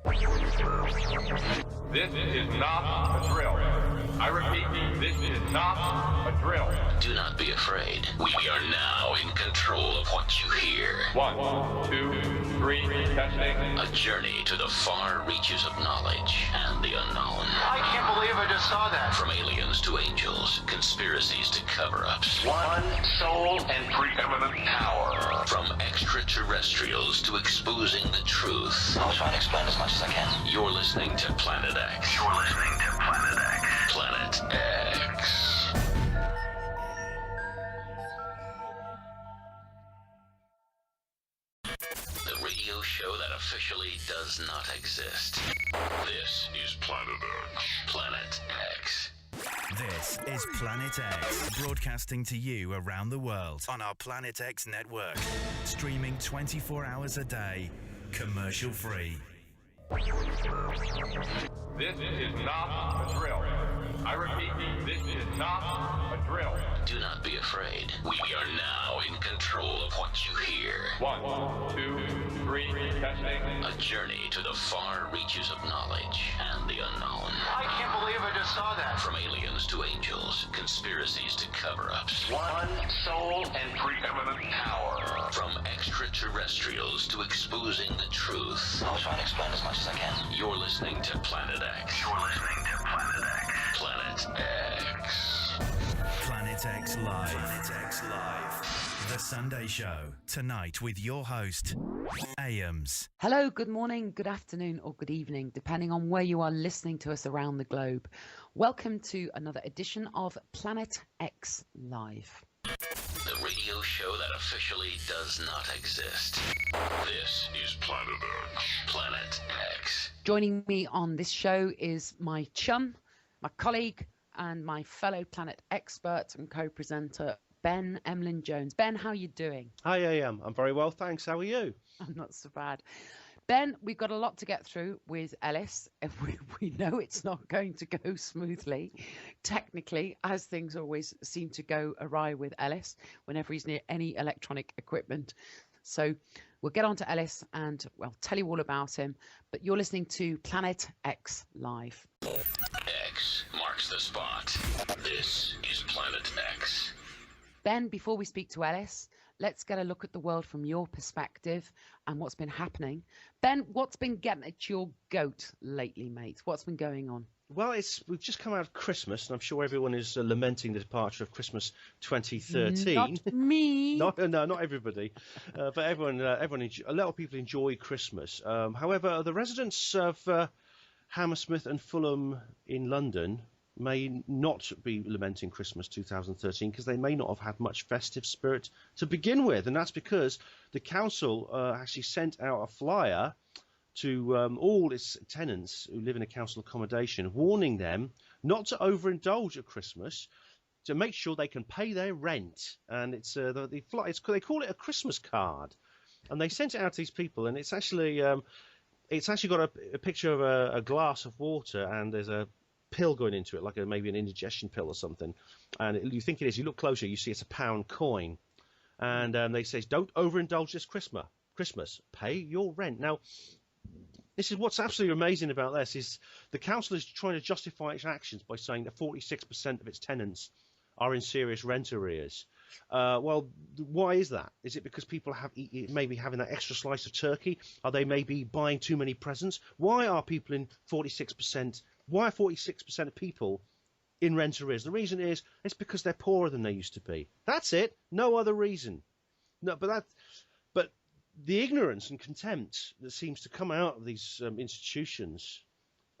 This is not a drill. I repeat, this is not a drill. Do not be afraid. We are now in control of what you hear. 1, 2, 3, testing. A journey to the far reaches of knowledge and the unknown. I can't believe I just saw that. From aliens to angels, conspiracies to cover-ups. One soul and preeminent power. From extraterrestrials to exposing the truth. I'll try and explain as much as I can. You're listening to Planet X. You're listening to Planet X. Planet X. The radio show that officially does not exist. This is Planet X. Planet X. This is Planet X, broadcasting to you around the world on our Planet X network. Streaming 24 hours a day, commercial free. This is not a drill. I repeat, this is not a drill. Do not be afraid. We are now in control of what you hear. 1, 2, 3, testing. A journey to the far reaches of knowledge and the unknown. I can't believe I just saw that. From aliens to angels, conspiracies to cover-ups. One soul and preeminent power. From extraterrestrials to exposing the truth. I'll try and explain as much as I can. You're listening to Planet X. You're listening to Planet X. Planet X. Planet X Live. Planet X Live. The Sunday Show. Tonight with your host, Ames. Hello, good morning, good afternoon, or good evening, depending on where you are listening to us around the globe. Welcome to another edition of Planet X Live. The radio show that officially does not exist. This is Planet X. Planet X. Joining me on this show is my chum, my colleague, and my fellow Planet expert and co-presenter, Ben Emlyn Jones. Ben, how are you doing? Hi, I am. I'm very well, thanks. How are you? I'm not so bad. Ben, we've got a lot to get through with ELLIS, and we know it's not going to go smoothly, technically, as things always seem to go awry with ELLIS whenever he's near any electronic equipment. So we'll get on to ELLIS and, well, tell you all about him. But you're listening to Planet X Live. X marks the spot. This is Planet X. Ben, before we speak to ELLIS, let's get a look at the world from your perspective and what's been happening. Ben, what's been getting at your goat lately, mate? What's been going on? Well, we've just come out of Christmas, and I'm sure everyone is lamenting the departure of Christmas 2013. Not me. No, not everybody, but everyone. A lot of people enjoy Christmas. However, the residents of Hammersmith and Fulham in London may not be lamenting Christmas 2013 because they may not have had much festive spirit to begin with, and that's because the council actually sent out a flyer to all its tenants who live in a council accommodation, warning them not to overindulge at Christmas, to make sure they can pay their rent. And it's they call it a Christmas card, and they sent it out to these people, and it's actually got a picture of a glass of water, and there's a pill going into it, like maybe an indigestion pill or something. And you think it is. You look closer, you see it's a £1 coin, and they say, "Don't overindulge this Christmas. Pay your rent." Now, this is what's absolutely amazing about this is the council is trying to justify its actions by saying that 46% of its tenants are in serious rent arrears. Well, why is that? Is it because people maybe having that extra slice of turkey? Are they maybe buying too many presents? Why are people in 46%? Why are 46% of people in rent arrears? The reason is it's because they're poorer than they used to be. That's it. No other reason. No, but the ignorance and contempt that seems to come out of these institutions,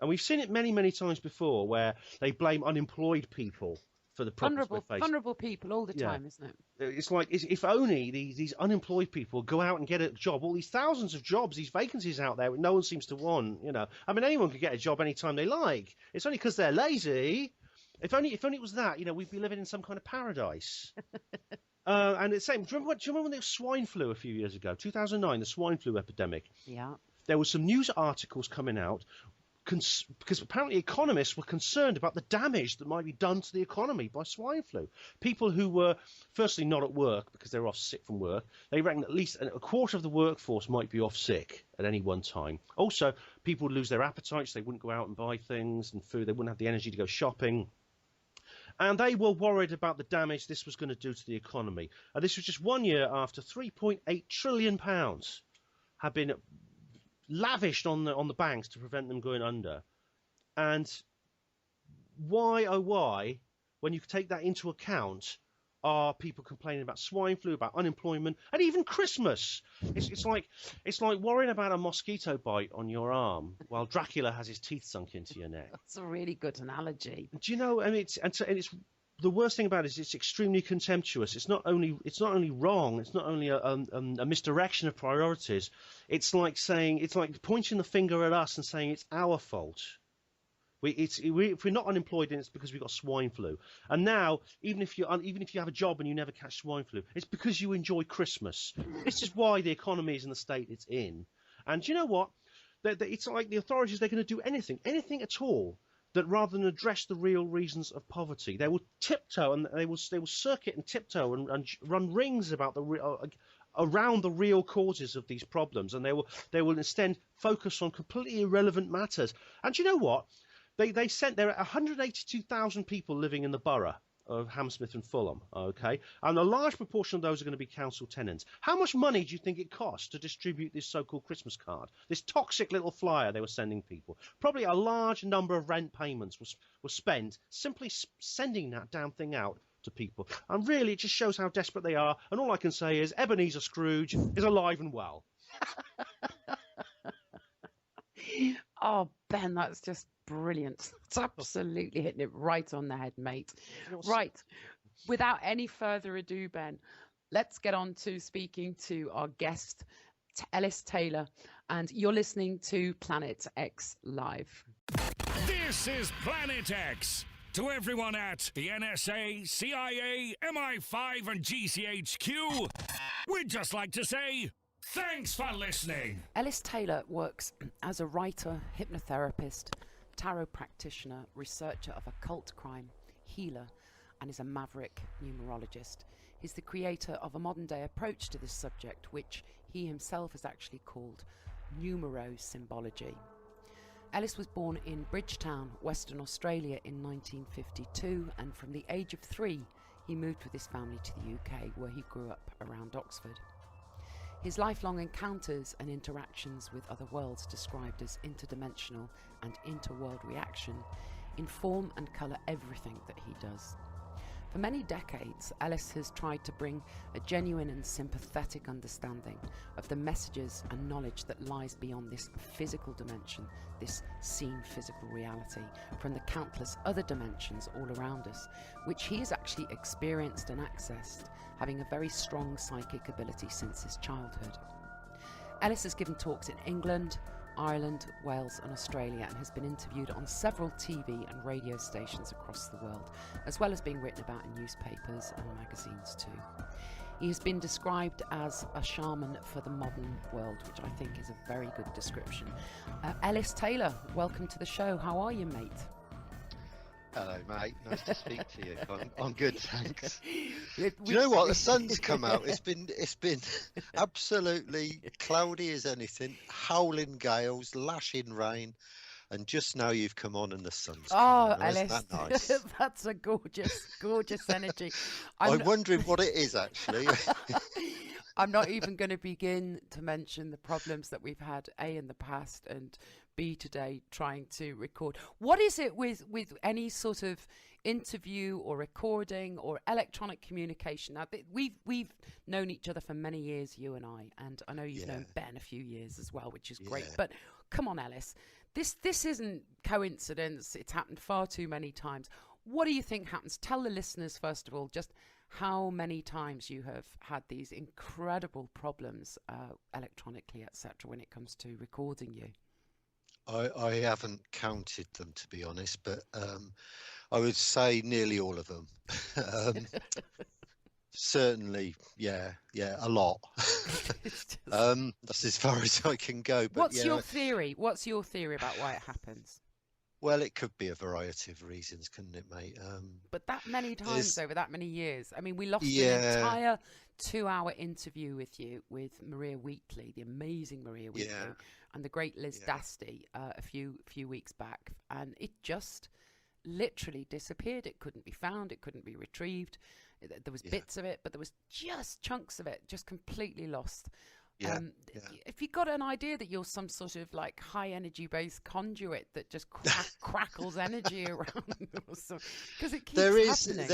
and we've seen it many, many times before, where they blame unemployed people for the problems we're facing. Vulnerable people all the time, isn't it? It's like, if only these unemployed people go out and get a job, all these thousands of jobs, these vacancies out there, no one seems to want, I mean, anyone could get a job anytime they like. It's only because they're lazy. If only it was that, we'd be living in some kind of paradise. And it's the same. Do you remember when there was swine flu a few years ago? 2009, the swine flu epidemic. Yeah. There were some news articles coming out because apparently economists were concerned about the damage that might be done to the economy by swine flu. People who were firstly not at work because they were off sick from work, they reckon at least a quarter of the workforce might be off sick at any one time. Also, people would lose their appetites, they wouldn't go out and buy things and food, they wouldn't have the energy to go shopping. And they were worried about the damage this was going to do to the economy. And this was just 1 year after £3.8 trillion had been lavished on the banks to prevent them going under. And why, oh why, when you take that into account, are people complaining about swine flu, about unemployment, and even Christmas? It's like worrying about a mosquito bite on your arm while Dracula has his teeth sunk into your neck. That's a really good analogy. Do you know? I mean, it's the worst thing about it is it's extremely contemptuous. It's not only wrong. It's not only a misdirection of priorities. It's like pointing the finger at us and saying it's our fault. If we're not unemployed, then it's because we've got swine flu. And now, even if you have a job and you never catch swine flu, it's because you enjoy Christmas. This is why the economy is in the state it's in. And do you know what? It's like the authorities, they're going to do anything at all, that rather than address the real reasons of poverty, they will tiptoe and they will circuit and tiptoe and run rings about around the real causes of these problems, and they will instead focus on completely irrelevant matters. And do you know what? There are 182,000 people living in the borough of Hammersmith and Fulham, okay? And a large proportion of those are going to be council tenants. How much money do you think it costs to distribute this so-called Christmas card? This toxic little flyer they were sending people. Probably a large number of rent payments were spent simply sending that damn thing out to people. And really, it just shows how desperate they are. And all I can say is Ebenezer Scrooge is alive and well. Oh, Ben, that's just brilliant. It's absolutely hitting it right on the head, mate. Right. Without any further ado, Ben, let's get on to speaking to our guest, Ellis Taylor, and you're listening to Planet X Live. This is Planet X. To everyone at the NSA, CIA, MI5 and GCHQ, we'd just like to say thanks for listening. Ellis Taylor works as a writer, hypnotherapist, tarot practitioner, researcher of occult crime, healer, and is a maverick numerologist. He's the creator of a modern-day approach to this subject, which he himself has actually called numerosymbology. Ellis was born in Bridgetown, Western Australia in 1952, and from the age of 3, he moved with his family to the UK, where he grew up around Oxford. His lifelong encounters and interactions with other worlds, described as interdimensional and interworld reaction, inform and colour everything that he does. For many decades, Ellis has tried to bring a genuine and sympathetic understanding of the messages and knowledge that lies beyond this physical dimension, this seen physical reality, from the countless other dimensions all around us, which he has actually experienced and accessed, having a very strong psychic ability since his childhood. Ellis has given talks in England, Ireland, Wales and Australia, and has been interviewed on several TV and radio stations across the world, as well as being written about in newspapers and magazines too. He has been described as a shaman for the modern world, which I think is a very good description. Ellis Taylor, welcome to the show. How are you, mate? Hello, mate. Nice to speak to you. I'm good, thanks. Do you know what? The sun's come out. It's been absolutely cloudy as anything, howling gales, lashing rain, and just now you've come on and the sun's come out. Ellis, isn't that nice? That's a gorgeous energy. I'm wondering what it is, actually. I'm not even going to begin to mention the problems that we've had, A, in the past, and B, today, trying to record. What is it with any sort of interview or recording or electronic communication? Now, we've known each other for many years, you and I know you've known Ben a few years as well, which is great. Yeah. But come on, Ellis, this isn't coincidence. It's happened far too many times. What do you think happens? Tell the listeners, first of all, just how many times you have had these incredible problems electronically, etc., when it comes to recording you. I haven't counted them, to be honest, but I would say nearly all of them. Certainly, yeah, a lot. It's just- That's as far as I can go. But What's yeah, your theory? What's your theory about why it happens? well, it could be a variety of reasons, couldn't it, mate? But that many times over that many years. I mean, we lost an Yeah, entire 2-hour interview with you with Maria Wheatley, the amazing Maria Wheatley, yeah, and the great Liz yeah, Dasty a few weeks back, and it just literally disappeared. It couldn't be found. It couldn't be retrieved. There was yeah, bits of it, but there was just chunks of it, just completely lost. yeah, Um, yeah. if you got an idea that you're some sort of like high energy based conduit that just crackles energy around, because it keeps happening.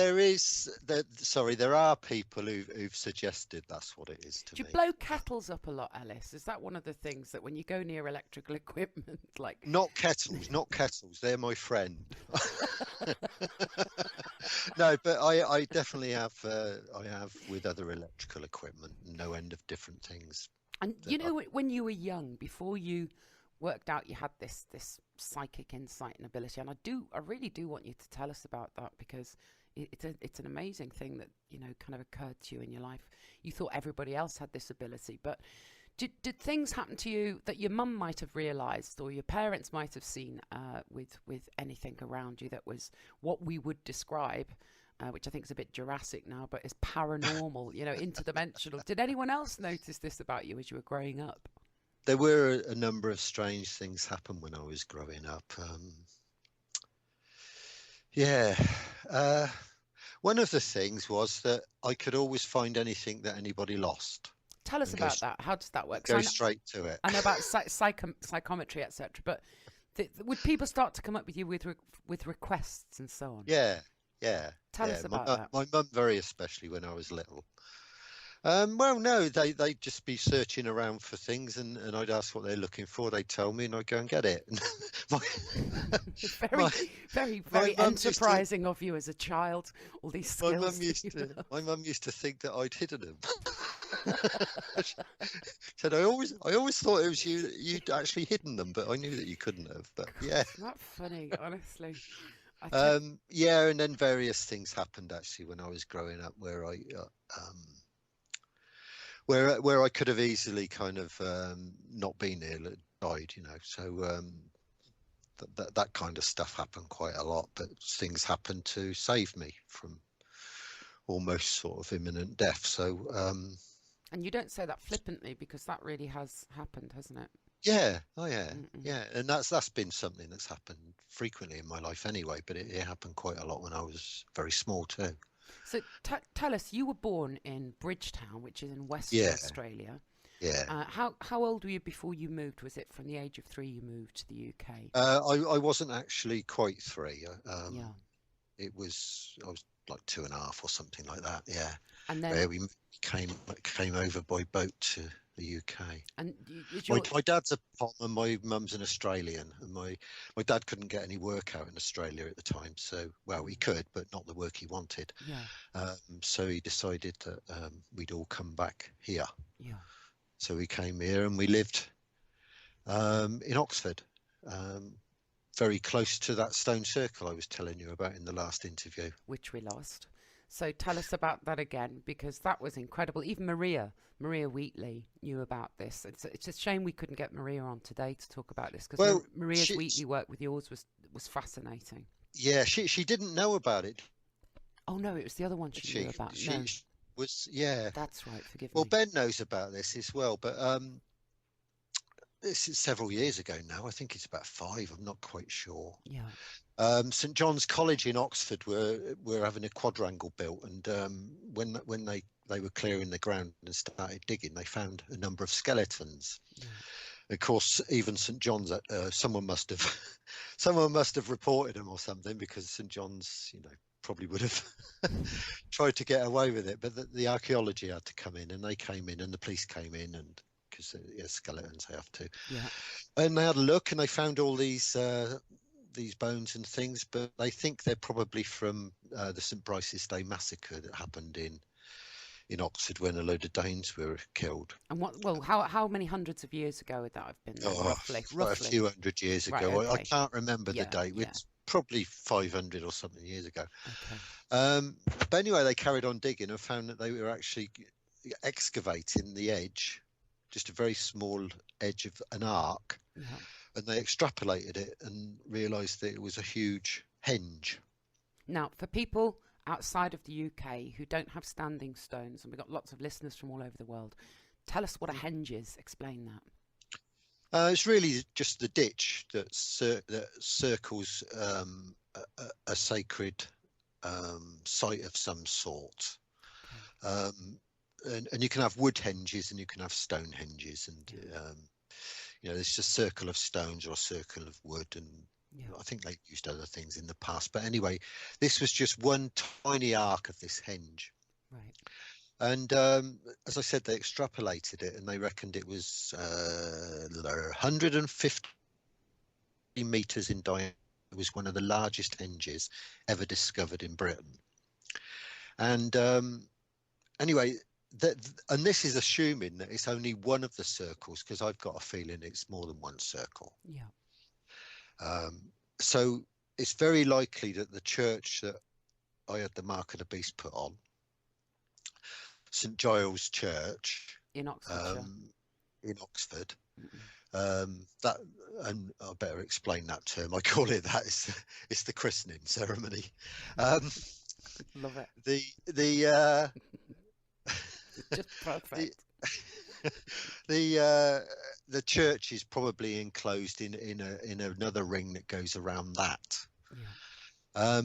There are people who've suggested that's what it is to Do you me. blow kettles up a lot, Ellis? Is that one of the things that when you go near electrical equipment, like Not kettles. They're my friend. No, but I definitely have. I have with other electrical equipment, no end of different things. and that you I- know when you were young, before you worked out you had this psychic insight and ability, and I really do want you to tell us about that, because it's an amazing thing that kind of occurred to you in your life. You thought everybody else had this ability, but did things happen to you that your mum might have realised or your parents might have seen with anything around you that was what we would describe, which I think is a bit Jurassic now, but is paranormal, interdimensional? Did anyone else notice this about you as you were growing up? There were a number of strange things happen when I was growing up. Yeah. One of the things was that I could always find anything that anybody lost Tell us and go, about that. How does that work? 'Cause go I kn- straight to it. I know about psychometry, etc. But would people start to come up with you with requests and so on? Yeah, yeah. Tell yeah. us about that. My mum, very especially when I was little. Well, no, they'd just be searching around for things, and I'd ask what they're looking for. They'd tell me, and I'd go and get it. my, Very, my, very, my very mum used to- enterprising of you as a child. All these skills. my mum used to think that I'd hidden them. Said I always thought it was you'd actually hidden them, but I knew that you couldn't have. But yeah. Isn't that funny, honestly? I think, Yeah, and then various things happened actually when I was growing up where where I could have easily kind of not been ill, had died, So that kind of stuff happened quite a lot, but things happened to save me from almost sort of imminent death. So and you don't say that flippantly, because that really has happened, hasn't it? yeah, oh yeah, Mm-mm. yeah, and that's been something that's happened frequently in my life anyway. But it happened quite a lot when I was very small too. So tell us, you were born in Bridgetown, which is in Western Yeah. Australia. Yeah. How old were you before you moved? Was it from the age of 3 you moved to the UK? I wasn't actually quite 3. Yeah. I was like 2.5 or something like that. Yeah. And then, Where we came over by boat to the UK. and is your, My dad's a Pom and my mum's an Australian, and my dad couldn't get any work out in Australia at the time. So, well, he could, but not the work he wanted. yeah, So he decided that we'd all come back here. yeah. So we came here and we lived in Oxford, very close to that stone circle I was telling you about in the last interview. Which we lost. So tell us about that again, because that was incredible. Even Maria Wheatley knew about this. It's a shame we couldn't get Maria on today to talk about this, because Well, Maria's Wheatley work with yours was fascinating. Yeah, she didn't know about it. Oh no, it was the other one she knew about. No, She was, yeah. that's right. Forgive Well, me. Ben knows about this as well, but this is several years ago now. I think it's about 5. I'm not quite sure. Yeah, St John's College in Oxford were having a quadrangle built, and when they were clearing the ground and started digging, they found a number of skeletons. yeah. Of course, even St John's, someone must have reported them or something, because St John's, probably would have tried to get away with it. But the archaeology had to come in, and they came in, and the police came in, and because skeletons they have to. Yeah. And they had a look, and they found all these bones and things, but they think they're probably from the St Brice's Day massacre that happened in Oxford when a load of Danes were killed. And how many hundreds of years ago would that have been? Then, roughly. A few hundred years ago. Right, I okay. can't remember Yeah, the date. yeah. probably 500 or something years ago. Okay. But anyway, they carried on digging and found that they were actually excavating the edge, just a very small edge of an arc, Yeah. and they extrapolated it and realised that it was a huge henge. Now, for people outside of the UK who don't have standing stones, and we've got lots of listeners from all over the world, tell us what a henge is. Explain that. It's really just the ditch that circles a sacred site of some sort. And you can have wood henges and you can have stone henges, and there's just a circle of stones or a circle of wood, and I think they used other things in the past. But anyway, this was just one tiny arc of this henge. Right. And as I said, they extrapolated it and they reckoned it was 150 meters in diameter. It was one of the largest henges ever discovered in Britain. And anyway, and this is assuming that it's only one of the circles, because I've got a feeling it's more than one circle. Yeah. So it's very likely that the church that I had the Mark of the Beast put on, St Giles Church In Oxfordshire. In Oxford, that, and I better explain that term. I call it that. It's the christening ceremony. Love it. The Just perfect. The church is probably enclosed in another ring that goes around that. Yeah.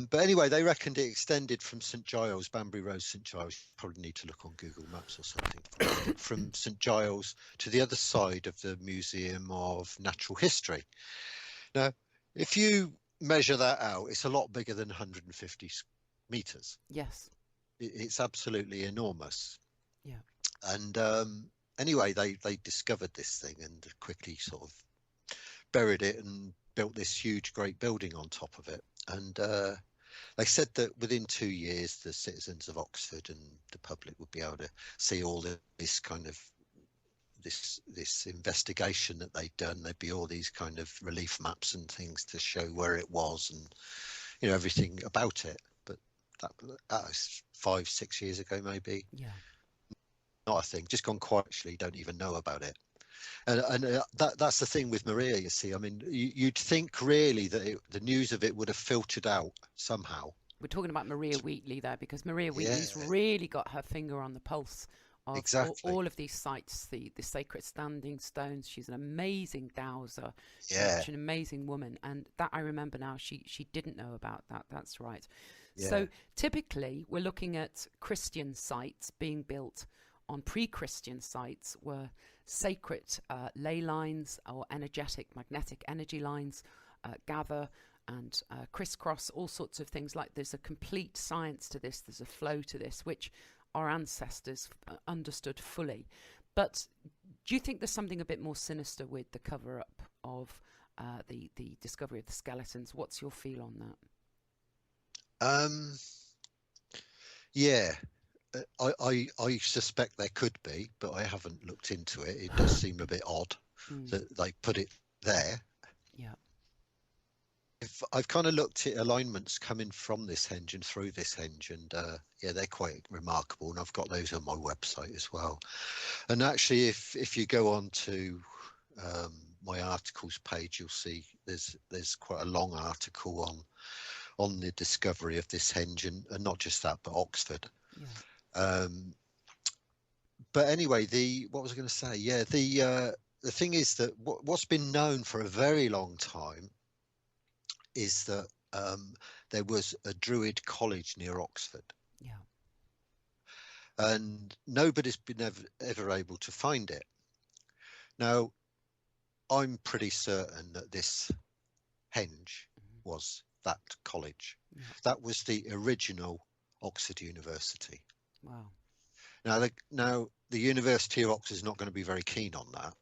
But anyway, they reckoned it extended from St Giles, Banbury Road, St Giles. Probably need to look on Google Maps or something. From St Giles to the other side of the Museum of Natural History. Now, if you measure that out, it's a lot bigger than 150 meters. Yes. It's absolutely enormous. Yeah. And anyway, they discovered this thing and quickly sort of buried it and built this huge, great building on top of it. And they said that within 2 years, the citizens of Oxford and the public would be able to see all this kind of this investigation that they'd done. There'd be all these kind of relief maps and things to show where it was and everything about it. But that was 5-6 years ago, maybe. Yeah. Not a thing. Just gone quiet. Actually, don't even know about it. And that's the thing with Maria, you see. I mean, you'd think really that the news of it would have filtered out somehow. We're talking about Maria Wheatley there, because Maria Wheatley's really got her finger on the pulse of all of these sites, the sacred standing stones. She's an amazing dowser. She's an amazing woman. And that I remember now, she didn't know about that. That's right. Yeah. So typically we're looking at Christian sites being built on pre-Christian sites where sacred ley lines or energetic magnetic energy lines gather and crisscross, all sorts of things. Like there's a complete science to this, there's a flow to this, which our ancestors understood fully. But do you think there's something a bit more sinister with the cover-up of the discovery of the skeletons? What's your feel on that? Yeah. I suspect there could be, but I haven't looked into it. It does seem a bit odd that they put it there. Yeah. I've kind of looked at alignments coming from this henge and through this henge, and they're quite remarkable, and I've got those on my website as well. And actually, if you go on to my articles page, you'll see there's quite a long article on the discovery of this henge, and not just that, but Oxford. Yeah. But anyway, what was I going to say? Yeah, the thing is that what's been known for a very long time is that there was a Druid college near Oxford. Yeah. And nobody's been ever able to find it. Now, I'm pretty certain that this henge was that college. Yeah. That was the original Oxford University. Wow. Now the University of Oxford is not going to be very keen on that.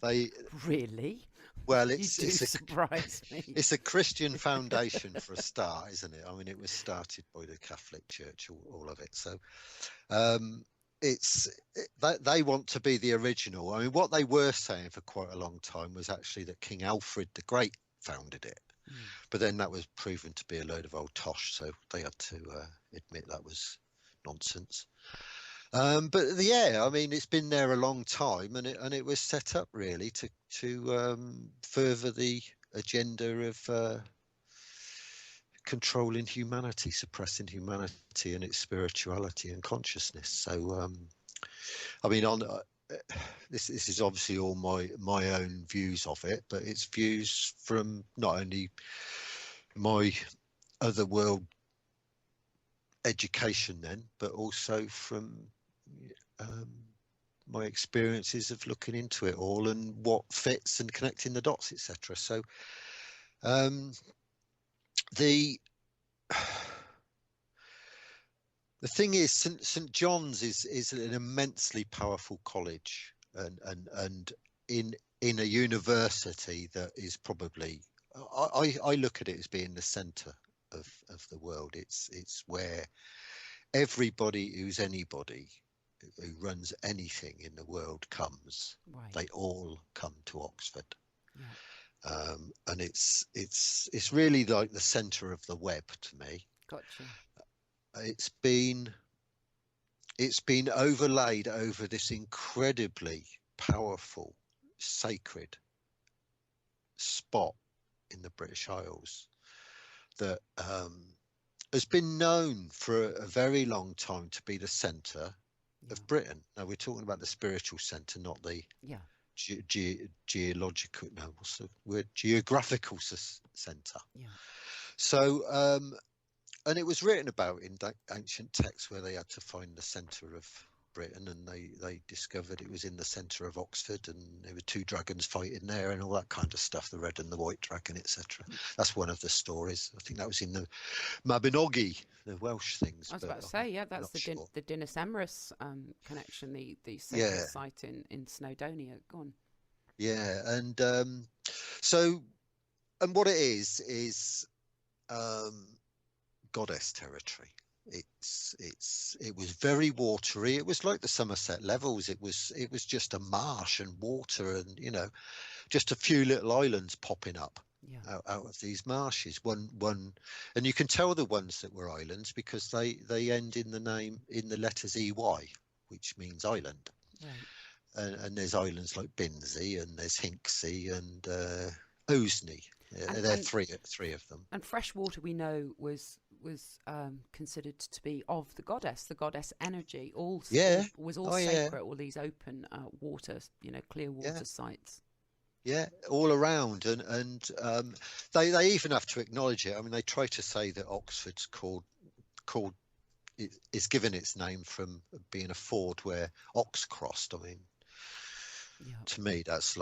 they really. Well, it's surprise me. It's a Christian foundation for a start, isn't it? I mean, it was started by the Catholic Church, all of it. So they want to be the original. I mean, what they were saying for quite a long time was actually that King Alfred the Great founded it. But then that was proven to be a load of old tosh, so they had to admit that was nonsense. But yeah, I mean, it's been there a long time, and it was set up really to further the agenda of controlling humanity, suppressing humanity and its spirituality and consciousness. So, I mean, on this is obviously all my own views of it, but it's views from not only my other world education then, but also from my experiences of looking into it all and what fits and connecting the dots, etc. So the thing is, St John's is an immensely powerful college, and in a university that is probably, I look at it as being the centre of the world. It's where everybody who's anybody who runs anything in the world comes. Right. They all come to Oxford. Yeah. And it's really like the centre of the web to me. Gotcha. It's been overlaid over this incredibly powerful, sacred spot in the British Isles that has been known for a very long time to be the centre of Britain. Now we're talking about the spiritual centre, not the geological. No, what's the word? Geographical centre. Yeah. So, and it was written about in ancient texts where they had to find the centre of Britain, and they discovered it was in the centre of Oxford, and there were two dragons fighting there and all that kind of stuff, the red and the white dragon, etc. That's one of the stories. I think that was in the Mabinogi, the Welsh things. I was about to say, yeah, that's the Dinas Emrys connection, the sacred site in Snowdonia. Go on. Yeah, and so, and what it is goddess territory. It was very watery. It was like the Somerset Levels. It was just a marsh and water, and just a few little islands popping up out of these marshes. One, and you can tell the ones that were islands because they end in the letters EY, which means island. Right. And there's islands like Binsey, and there's Hinksey and Osney. There are three of them. And fresh water, we know, was considered to be of the goddess energy. Was all sacred. All these open water, clear water sites. Yeah, all around, and they even have to acknowledge it. I mean, they try to say that Oxford's called is given its name from being a ford where ox crossed. I mean, to me, that's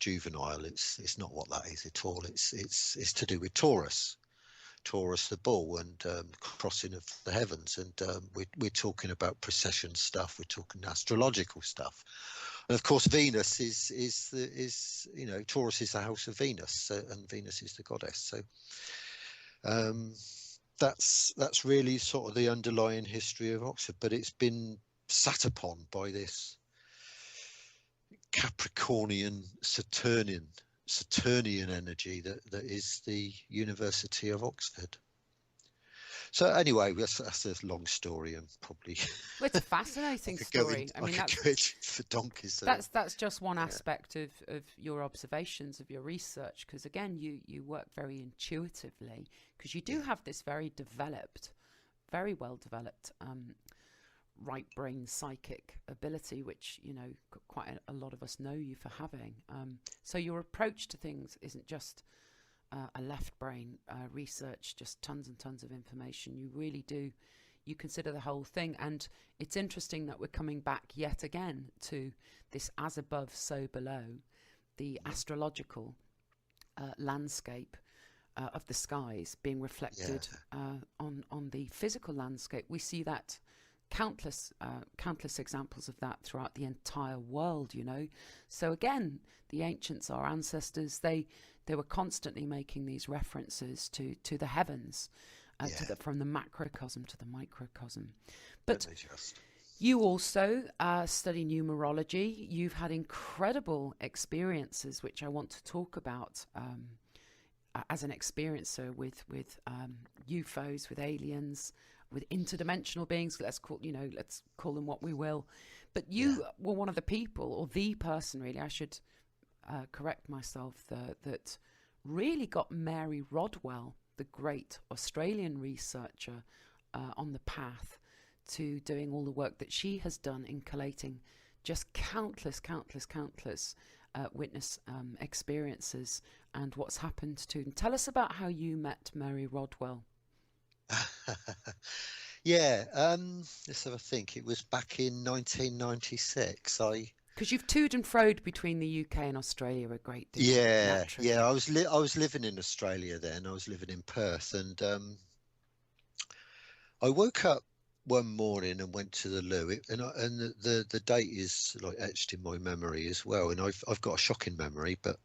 juvenile. It's not what that is at all. It's to do with Taurus the bull, and crossing of the heavens, and we're talking about precession stuff. We're talking astrological stuff, and of course Venus is Taurus is the house of Venus, and Venus is the goddess. So that's really sort of the underlying history of Oxford, but it's been sat upon by this Capricornian Saturnian energy that is the University of Oxford. So anyway, that's a long story, and probably well, it's a fascinating story. I mean, that's for donkeys. That's just one aspect of your observations, of your research, because again, you work very intuitively, because you do have this very well developed right brain psychic ability, which quite a lot of us know you for having. So your approach to things isn't just a left brain research, just tons and tons of information. You really do, you consider the whole thing. And it's interesting that we're coming back yet again to this as above, so below, the astrological landscape of the skies being reflected on the physical landscape. We see that countless examples of that throughout the entire world, So again, the ancients, our ancestors, they were constantly making these references to the heavens, from the macrocosm to the microcosm. But You also study numerology. You've had incredible experiences, which I want to talk about as an experiencer with UFOs, with aliens, with interdimensional beings. Let's call them what we will. But you were one of the people, or the person, really. I should correct myself. That really got Mary Rodwell, the great Australian researcher, on the path to doing all the work that she has done in collating just countless witness experiences and what's happened to them. Tell us about how you met Mary Rodwell. Let's have a think. It was back in 1996. Because you've toed and froed between the UK and Australia a great deal. Yeah. I was living in Australia then. I was living in Perth, and I woke up one morning and went to the loo, and the date is like etched in my memory as well. And I've got a shocking memory, but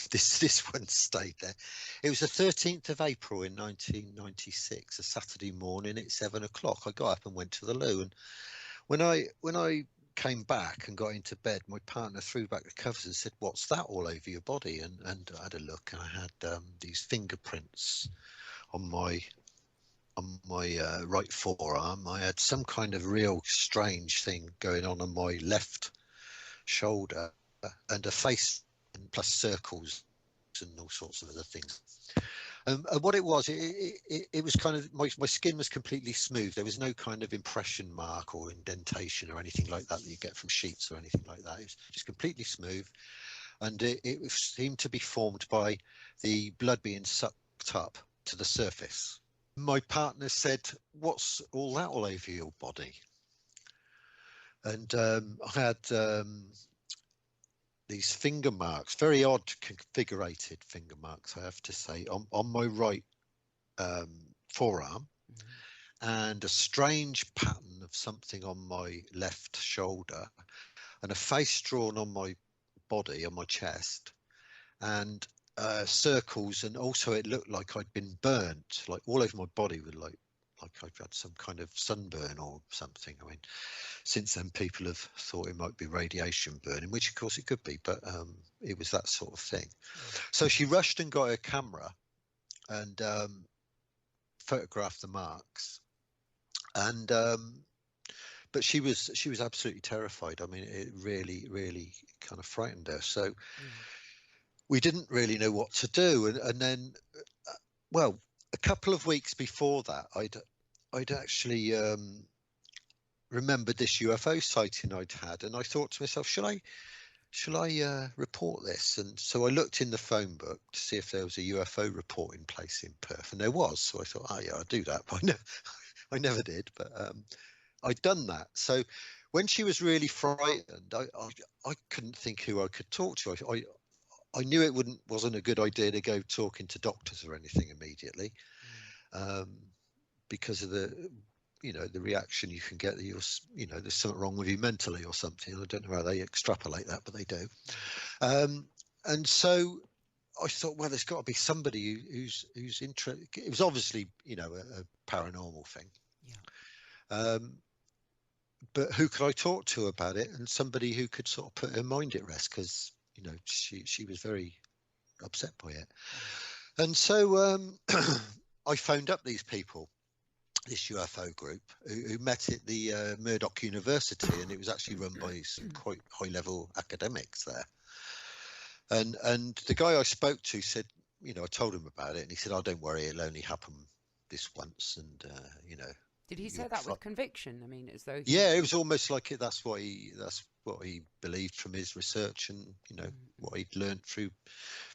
this one stayed there. It was the 13th of April in 1996, a Saturday morning at 7 o'clock. I got up and went to the loo, and when I came back and got into bed, my partner threw back the covers and said, "What's that all over your body?" And I had a look, and I had these fingerprints on my right forearm. I had some kind of real strange thing going on my left shoulder, and a face plus circles and all sorts of other things. And what it was, it was kind of, my skin was completely smooth. There was no kind of impression mark or indentation or anything like that you get from sheets or anything like that. It was just completely smooth, and it seemed to be formed by the blood being sucked up to the surface. My partner said, "What's all that all over your body?" And I had these finger marks, very odd configurated finger marks, I have to say, on my right forearm, and a strange pattern of something on my left shoulder, and a face drawn on my body, on my chest, and circles, and also it looked like I'd been burnt, like all over my body, with like I've had some kind of sunburn or something. I mean, since then people have thought it might be radiation burning, which of course it could be, but it was that sort of thing. So she rushed and got her camera and photographed the marks, and but she was absolutely terrified. I mean, it really kind of frightened her. So we didn't really know what to do, and then well, a couple of weeks before that, I'd actually remembered this UFO sighting I'd had, and I thought to myself, shall I report this? And so I looked in the phone book to see if there was a UFO report in place in Perth, and there was. So I thought, oh yeah, I'll do that. But I never did, but I'd done that. So when she was really frightened, I couldn't think who I could talk to. I knew it wasn't a good idea to go talking to doctors or anything immediately, because of the reaction you can get that there's something wrong with you mentally or something. I don't know how they extrapolate that, but they do. And so I thought, well, there's got to be somebody who's interested. It was obviously, a paranormal thing. Yeah. But who could I talk to about it? And somebody who could sort of put her mind at rest, because she was very upset by it. And so I phoned up these people, this UFO group, who met at the Murdoch University, and it was actually run by some quite high-level academics there. And the guy I spoke to said, I told him about it, and he said, "Oh, don't worry, it'll only happen this once." And Did he say that with conviction? I mean, as though it was almost like that's what he believed from his research, and what he'd learned through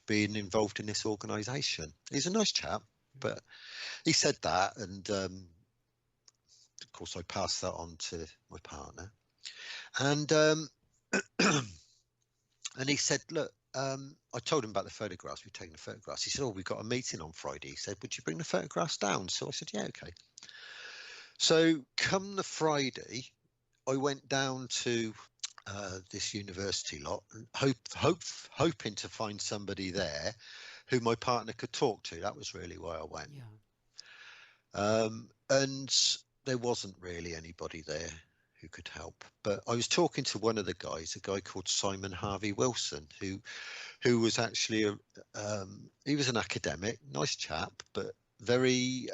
being involved in this organisation. He's a nice chap, but he said that, and of course I passed that on to my partner, and and he said, "Look, I told him about the photographs. We'd taken the photographs." He said, "Oh, we've got a meeting on Friday." He said, "Would you bring the photographs down?" So I said, "Yeah, okay." So come the Friday, I went down to this university lot, hoping to find somebody there who my partner could talk to. That was really why I went. Yeah. And there wasn't really anybody there who could help. But I was talking to one of the guys, a guy called Simon Harvey Wilson, who was actually he was an academic, nice chap, but very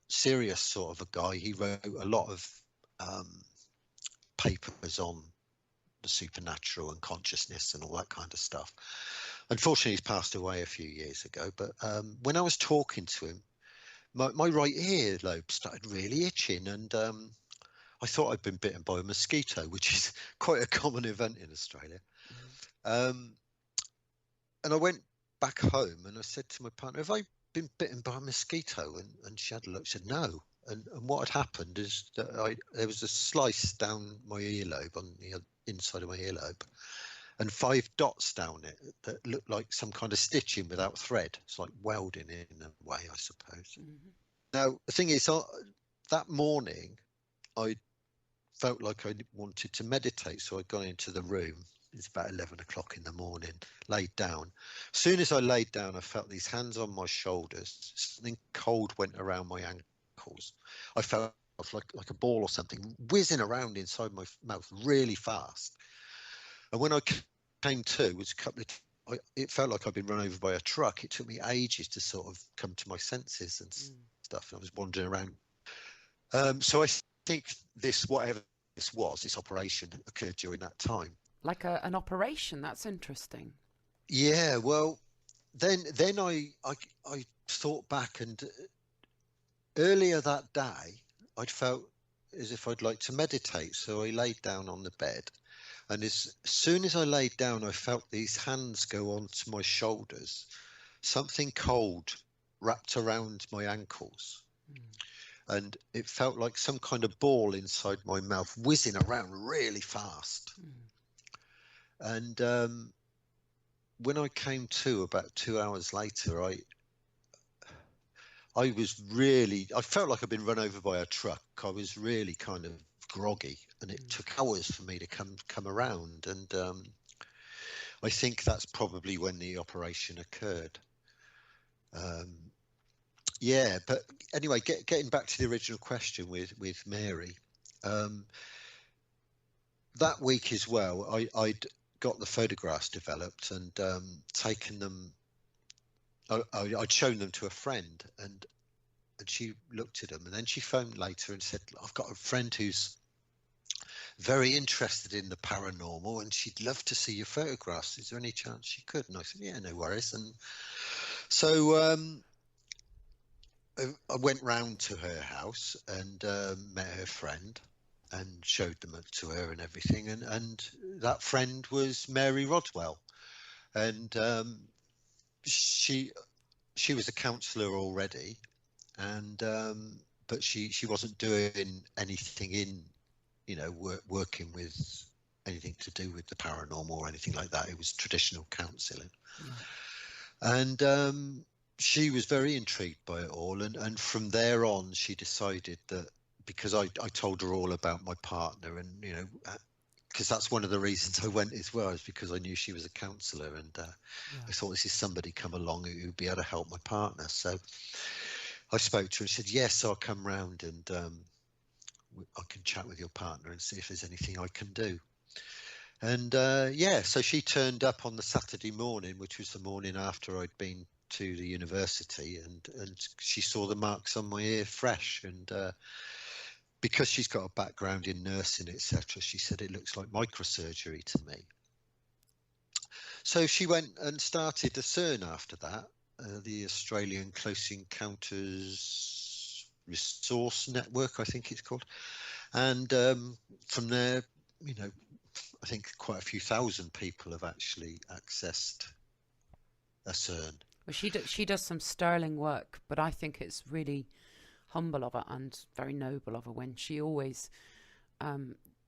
serious sort of a guy. He wrote a lot of papers on the supernatural and consciousness and all that kind of stuff. Unfortunately, he's passed away a few years ago. But when I was talking to him, my right ear lobe started really itching, and I thought I'd been bitten by a mosquito, which is quite a common event in Australia. And I went back home and I said to my partner, have I been bitten by a mosquito? And she had a look, said no. And what had happened is that there was a slice down my earlobe, on the inside of my earlobe, and 5 dots down it that looked like some kind of stitching without thread. It's like welding in a way, I suppose. Now, the thing is, that morning, I felt like I wanted to meditate, so I'd gone into the room. It's about 11 o'clock in the morning, laid down. As soon as I laid down, I felt these hands on my shoulders. Something cold went around my ankles. I felt like a ball or something whizzing around inside my mouth really fast. And when I came to, it was a couple of it felt like I'd been run over by a truck. It took me ages to sort of come to my senses and stuff. I was wandering around. So I think whatever this operation occurred during that time. Like an operation. That's interesting. Yeah, well, then I thought back, and earlier that day I'd felt as if I'd like to meditate, so I laid down on the bed, and as soon as I laid down, I felt these hands go onto my shoulders, something cold wrapped around my ankles, and it felt like some kind of ball inside my mouth whizzing around really fast. And when I came to about 2 hours later, I felt like I'd been run over by a truck. I was really kind of groggy, and it took hours for me to come around. And I think that's probably when the operation occurred. Yeah, but anyway, getting back to the original question with Mary, that week as well, I'd got the photographs developed and taken them. I'd shown them to a friend, and she looked at them, and then she phoned later and said, I've got a friend who's very interested in the paranormal, and she'd love to see your photographs. Is there any chance she could? And I said, yeah, no worries. And so I went round to her house and met her friend and showed them to her and everything, and that friend was Mary Rodwell, and she was a counsellor already, and but she wasn't doing anything in working with anything to do with the paranormal or anything like that. It was traditional counselling. And she was very intrigued by it all, and from there on she decided that, because I told her all about my partner, and because that's one of the reasons I went as well, is because I knew she was a counsellor, and I thought, this is somebody come along who would be able to help my partner. So I spoke to her and said, yes, I'll come round, and I can chat with your partner and see if there's anything I can do. And so she turned up on the Saturday morning, which was the morning after I'd been to the university, and she saw the marks on my ear fresh, and because she's got a background in nursing, etc., she said it looks like microsurgery to me. So she went and started the CERN after that, the Australian Close Encounters Resource Network, I think it's called. And from there, I think quite a few thousand people have actually accessed a CERN. Well, she does some sterling work, but I think it's really humble of her and very noble of her when she always,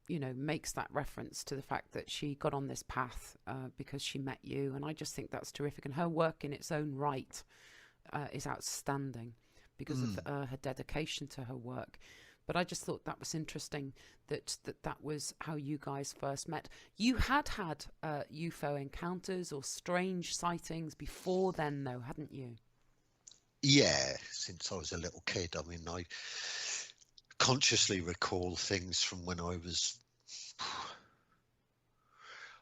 makes that reference to the fact that she got on this path because she met you, and I just think that's terrific. And her work in its own right is outstanding because of her dedication to her work. But I just thought that was interesting that was how you guys first met. You had UFO encounters or strange sightings before then, though, hadn't you? Yeah, since I was a little kid. I mean, consciously recall things from when I was.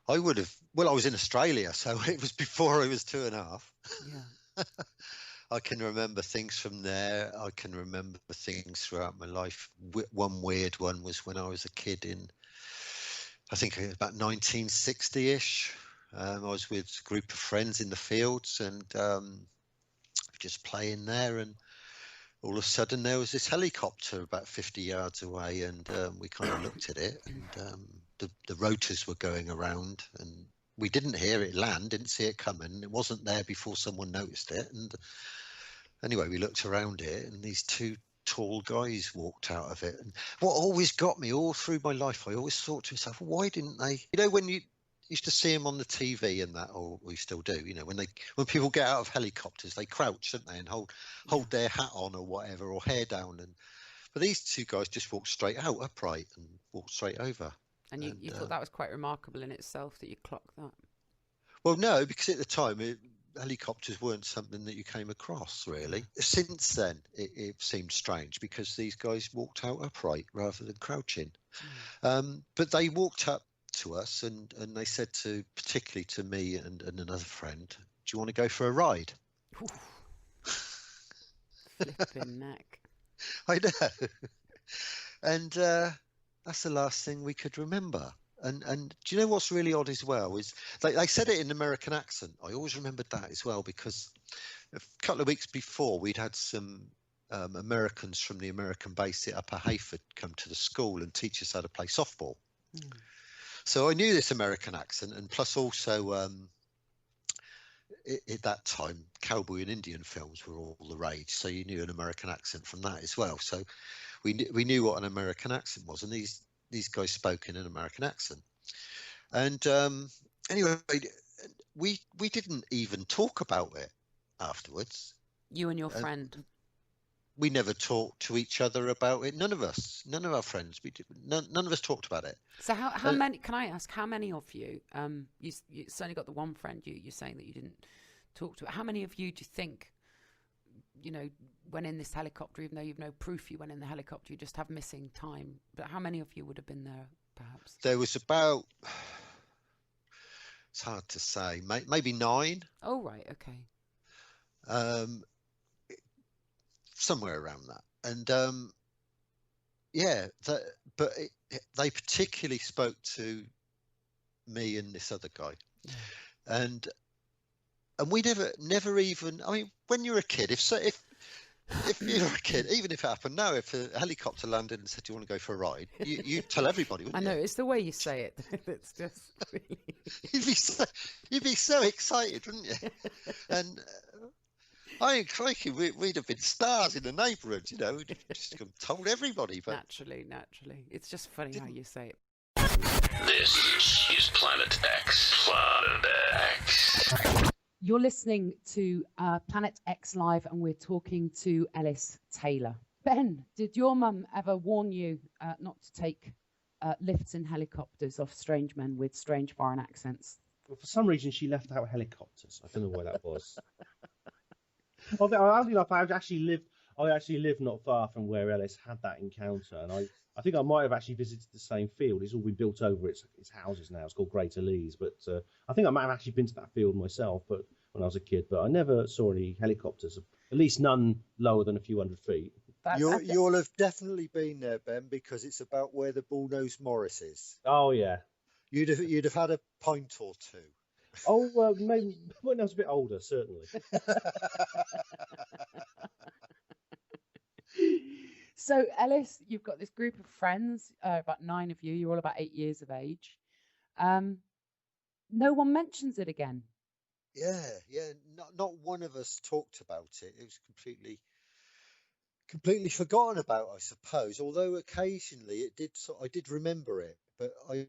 I would have. Well, I was in Australia, so it was before I was 2.5. Yeah. I can remember things from there. I can remember things throughout my life. One weird one was when I was a kid in, I think it was about 1960-ish. I was with a group of friends in the fields and just playing there, and all of a sudden there was this helicopter about 50 yards away, and we kind of looked at it, and the rotors were going around, and we didn't hear it land, didn't see it coming. It wasn't there before someone noticed it, and anyway, we looked around it, and these two tall guys walked out of it. And what always got me all through my life, I always thought to myself, why didn't they? You know, when you used to see them on the TV and that, or we still do, you know, when people get out of helicopters, they crouch, don't they, and hold their hat on or whatever, or hair down. But these two guys just walked straight out, upright, and walked straight over. And you thought that was quite remarkable in itself, that you clocked that? Well, no, because at the time helicopters weren't something that you came across, really. Since then, it seemed strange because these guys walked out upright rather than crouching. But they walked up to us and they said particularly to me and another friend, do you want to go for a ride? Flipping neck. I know. And that's the last thing we could remember. And do you know what's really odd as well is they said it in an American accent. I always remembered that as well, because a couple of weeks before we'd had some Americans from the American base at Upper Hayford come to the school and teach us how to play softball. So I knew this American accent, and plus also at that time cowboy and Indian films were all the rage, so you knew an American accent from that as well. So we knew what an American accent was, and these guys spoke in an American accent. And anyway, we didn't even talk about it afterwards. You and your friend? We never talked to each other about it. None of our friends. None of us talked about it. So how many? Can I ask how many of you? You certainly got the one friend. You're saying that you didn't talk to. How many of you do you think, you know, went in this helicopter, even though you've no proof you went in the helicopter, you just have missing time? But how many of you would have been there, perhaps? There was about, it's hard to say, maybe 9. Oh, right, okay. Somewhere around that. And they particularly spoke to me and this other guy. And we never even, I mean, when you're a kid, if you're a kid, even if it happened now, if a helicopter landed and said, do you want to go for a ride? You tell everybody, wouldn't you? I know, it's the way you say it. It's just really... you'd be so excited, wouldn't you? And I mean, crikey, we'd have been stars in the neighbourhood, you know. We'd just told everybody. But naturally. It's just funny how you say it. This is Planet X. Planet X. You're listening to Planet X Live, and we're talking to Ellis Taylor. Ben, did your mum ever warn you not to take lifts in helicopters off strange men with strange foreign accents? Well, for some reason, she left out helicopters. I don't know why that was. I actually live not far from where Ellis had that encounter, and I think I might have actually visited the same field. It's all been built over its houses now. It's called Greater Lees, but I think I might have actually been to that field myself, but when I was a kid. But I never saw any helicopters, at least none lower than a few hundred feet. You'll have definitely been there, Ben, because it's about where the Bullnose Morris is. Oh yeah, you'd have had a pint or two. Oh, well, maybe when I was a bit older, certainly. So, Ellis, you've got this group of friends, about 9 of you. You're all about 8 years of age. No one mentions it again. Yeah. Not one of us talked about it. It was completely forgotten about, I suppose. Although occasionally I did remember it, but I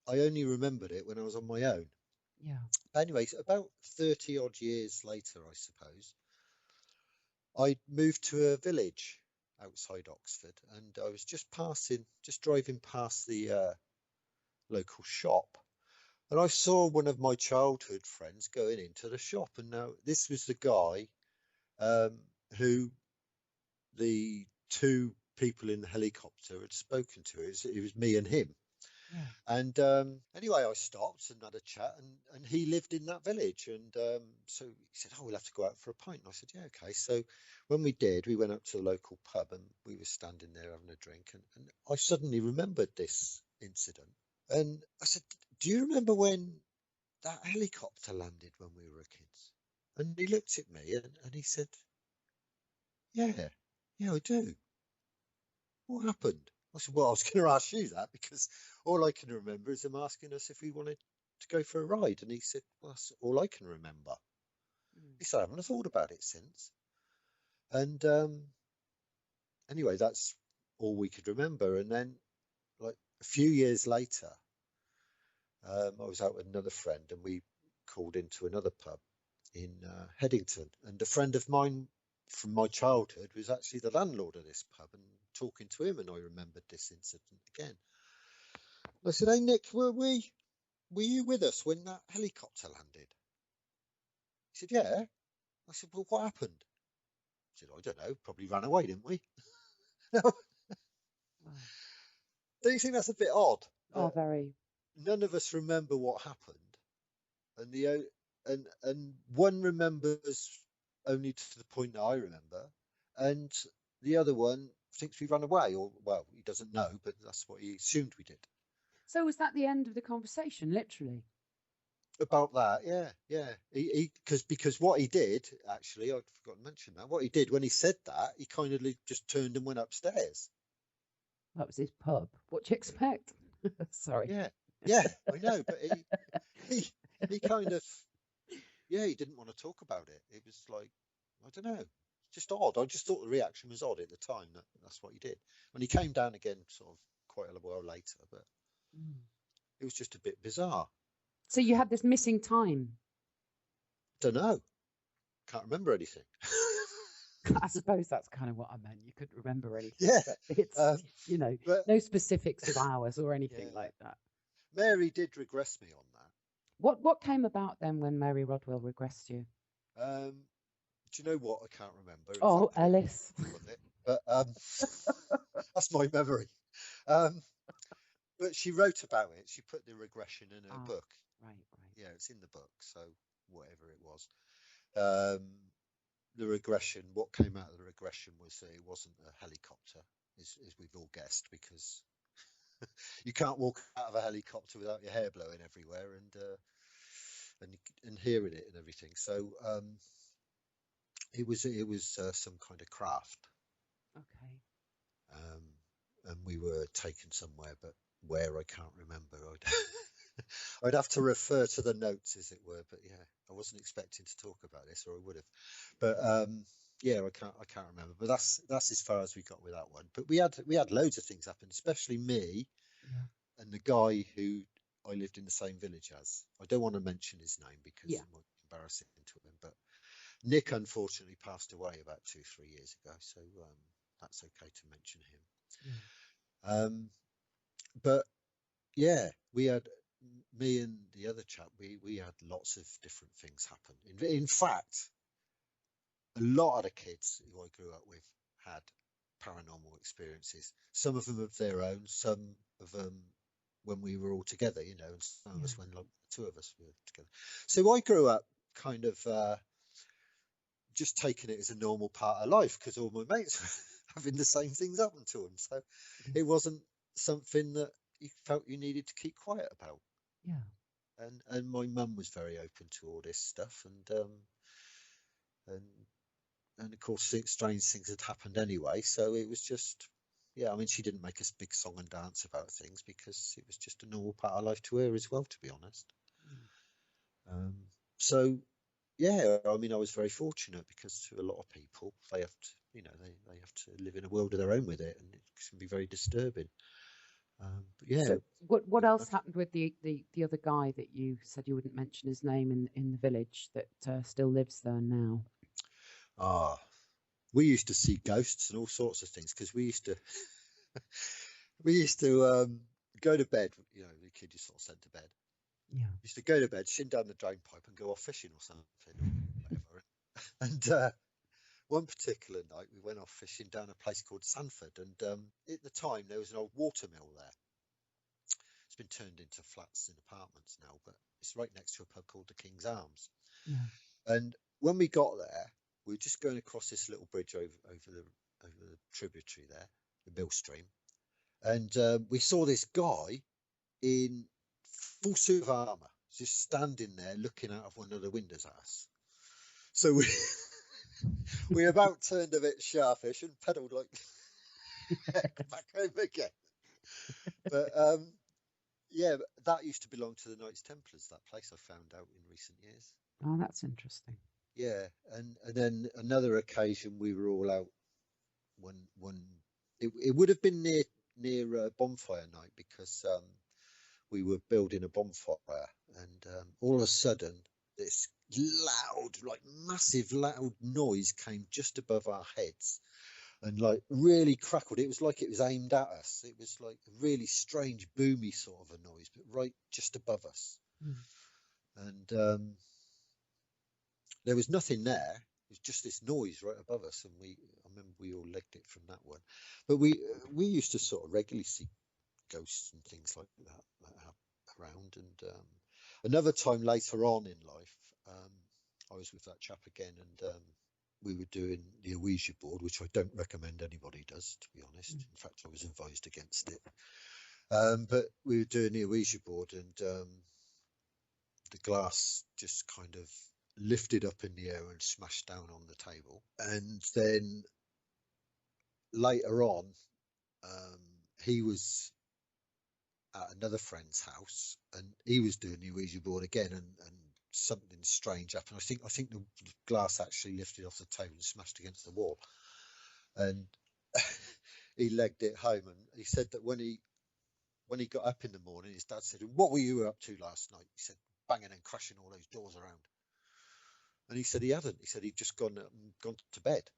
only remembered it when I was on my own. Yeah. Anyways, about 30 odd years later, I suppose, I moved to a village outside Oxford, and I was just driving past the local shop, and I saw one of my childhood friends going into the shop. And now this was the guy who the two people in the helicopter had spoken to. It was me and him. Yeah. And anyway, I stopped and had a chat, and he lived in that village. And so he said, "Oh, we'll have to go out for a pint." And I said, "Yeah, okay." So when we did, we went up to the local pub, and we were standing there having a drink. And I suddenly remembered this incident. And I said, "Do you remember when that helicopter landed when we were kids?" And he looked at me and he said, "Yeah, I do. What happened?" I said, "Well, I was going to ask you that because all I can remember is him asking us if we wanted to go for a ride." And he said, "Well, that's all I can remember." He said, "I haven't thought about it since." And anyway, that's all we could remember. And then, like a few years later, I was out with another friend, and we called into another pub in Headington. And a friend of mine from my childhood was actually the landlord of this pub, and talking to him, and I remembered this incident again. I said, "Hey, Nick, were you with us when that helicopter landed?" He said, "Yeah." I said, "Well, what happened?" He said, "I don't know, probably ran away, didn't we?" Now, Wow. don't you think that's a bit odd? Oh, very. None of us remember what happened, and and one remembers only to the point that I remember, and the other one thinks we ran away, or well, he doesn't know, but that's what he assumed we did. So was that the end of the conversation, literally? About that, yeah. He because what he did, actually, I forgot to mention that. What he did when he said that, he kind of just turned and went upstairs. That was his pub. What do you expect? Sorry. Yeah, I know, but he kind of, yeah, he didn't want to talk about it. It was like, I don't know, just odd. I just thought the reaction was odd at the time. That's what he did. When he came down again, sort of quite a while later, but it was just a bit bizarre. So you had this missing time. Don't know. Can't remember anything. I suppose that's kind of what I meant. You couldn't remember anything. Yeah, But it's, but no specifics of hours or anything like that. Mary did regress me on that. What came about then when Mary Rodwell regressed you? Do you know what? I can't remember. In Oh, fact, I don't Ellis. remember it, but that's my memory. But she wrote about it. She put the regression in her book. Right. Yeah, it's in the book. So whatever it was, the regression. What came out of the regression was that it wasn't a helicopter, as we've all guessed, because you can't walk out of a helicopter without your hair blowing everywhere and hearing it and everything. So it was some kind of craft. Okay. And we were taken somewhere, but where I can't remember. I'd have to refer to the notes, as it were. But yeah, I wasn't expecting to talk about this, or I would have. But yeah, I can't remember. But that's as far as we got with that one. But we had loads of things happen, especially me and the guy who I lived in the same village as. I don't want to mention his name because it might be embarrassing to him. But Nick unfortunately passed away about 2-3 years ago, so that's okay to mention him. But yeah, we had, me and the other chap, we had lots of different things happen. In fact, a lot of the kids who I grew up with had paranormal experiences. Some of them of their own, some of them when we were all together, and some of us when like the two of us were together. So I grew up kind of just taking it as a normal part of life because all my mates were having the same things happen to them. So it wasn't something that you felt you needed to keep quiet about. Yeah. And my mum was very open to all this stuff, and of course strange things had happened anyway. So it was just, yeah. I mean, she didn't make a big song and dance about things because it was just a normal part of life to her as well, to be honest. So yeah, I mean, I was very fortunate because to a lot of people, they have to, they have to live in a world of their own with it, and it can be very disturbing. But yeah. So what else happened with the other guy that you said you wouldn't mention his name in the village that still lives there now? We used to see ghosts and all sorts of things because we used to go to bed. The kid you sort of sent to bed. Yeah. Used to go to bed, shin down the drain pipe, and go off fishing or something or whatever. And one particular night we went off fishing down a place called Sanford, and at the time there was an old watermill there. It's been turned into flats and apartments now, but it's right next to a pub called the King's Arms. Yeah. And when we got there, we were just going across this little bridge over the tributary there, the mill stream, and we saw this guy in full suit of armour, just standing there looking out of one of the windows at us. So we about turned a bit sharpish and pedalled like heck back home again. But yeah, that used to belong to the Knights Templars, that place, I found out in recent years. Oh, that's interesting. Yeah, and then another occasion we were all out when it would have been near bonfire night, because we were building a bonfire, and all of a sudden this loud, like massive loud noise came just above our heads and like really crackled. It was like it was aimed at us. It was like a really strange boomy sort of a noise, but right just above us. And there was nothing there. It was just this noise right above us, and I remember we all legged it from that one. But we used to sort of regularly see ghosts and things like that around. And another time later on in life, I was with that chap again, and we were doing the Ouija board, which I don't recommend anybody does, to be honest. In fact, I was advised against it. But we were doing the Ouija board, and the glass just kind of lifted up in the air and smashed down on the table. And then later on, he was at another friend's house, and he was doing the Ouija board again, and something strange happened. I think the glass actually lifted off the table and smashed against the wall. And he legged it home, and he said that when he got up in the morning, his dad said, "What were you up to last night?" He said, "Banging and crashing all those doors around." And he said he hadn't. He said he'd just gone to bed.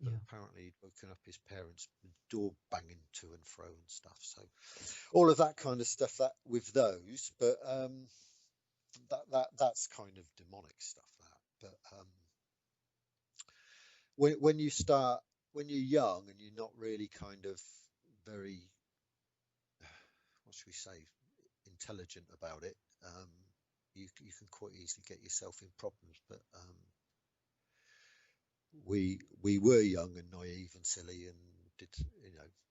But apparently he'd woken up his parents, door banging to and fro and stuff. So all of that kind of stuff, that with those, but that's kind of demonic stuff. That, but when you're young and you're not really kind of very, what should we say, intelligent about it, you can quite easily get yourself in problems. But we were young and naive and silly, and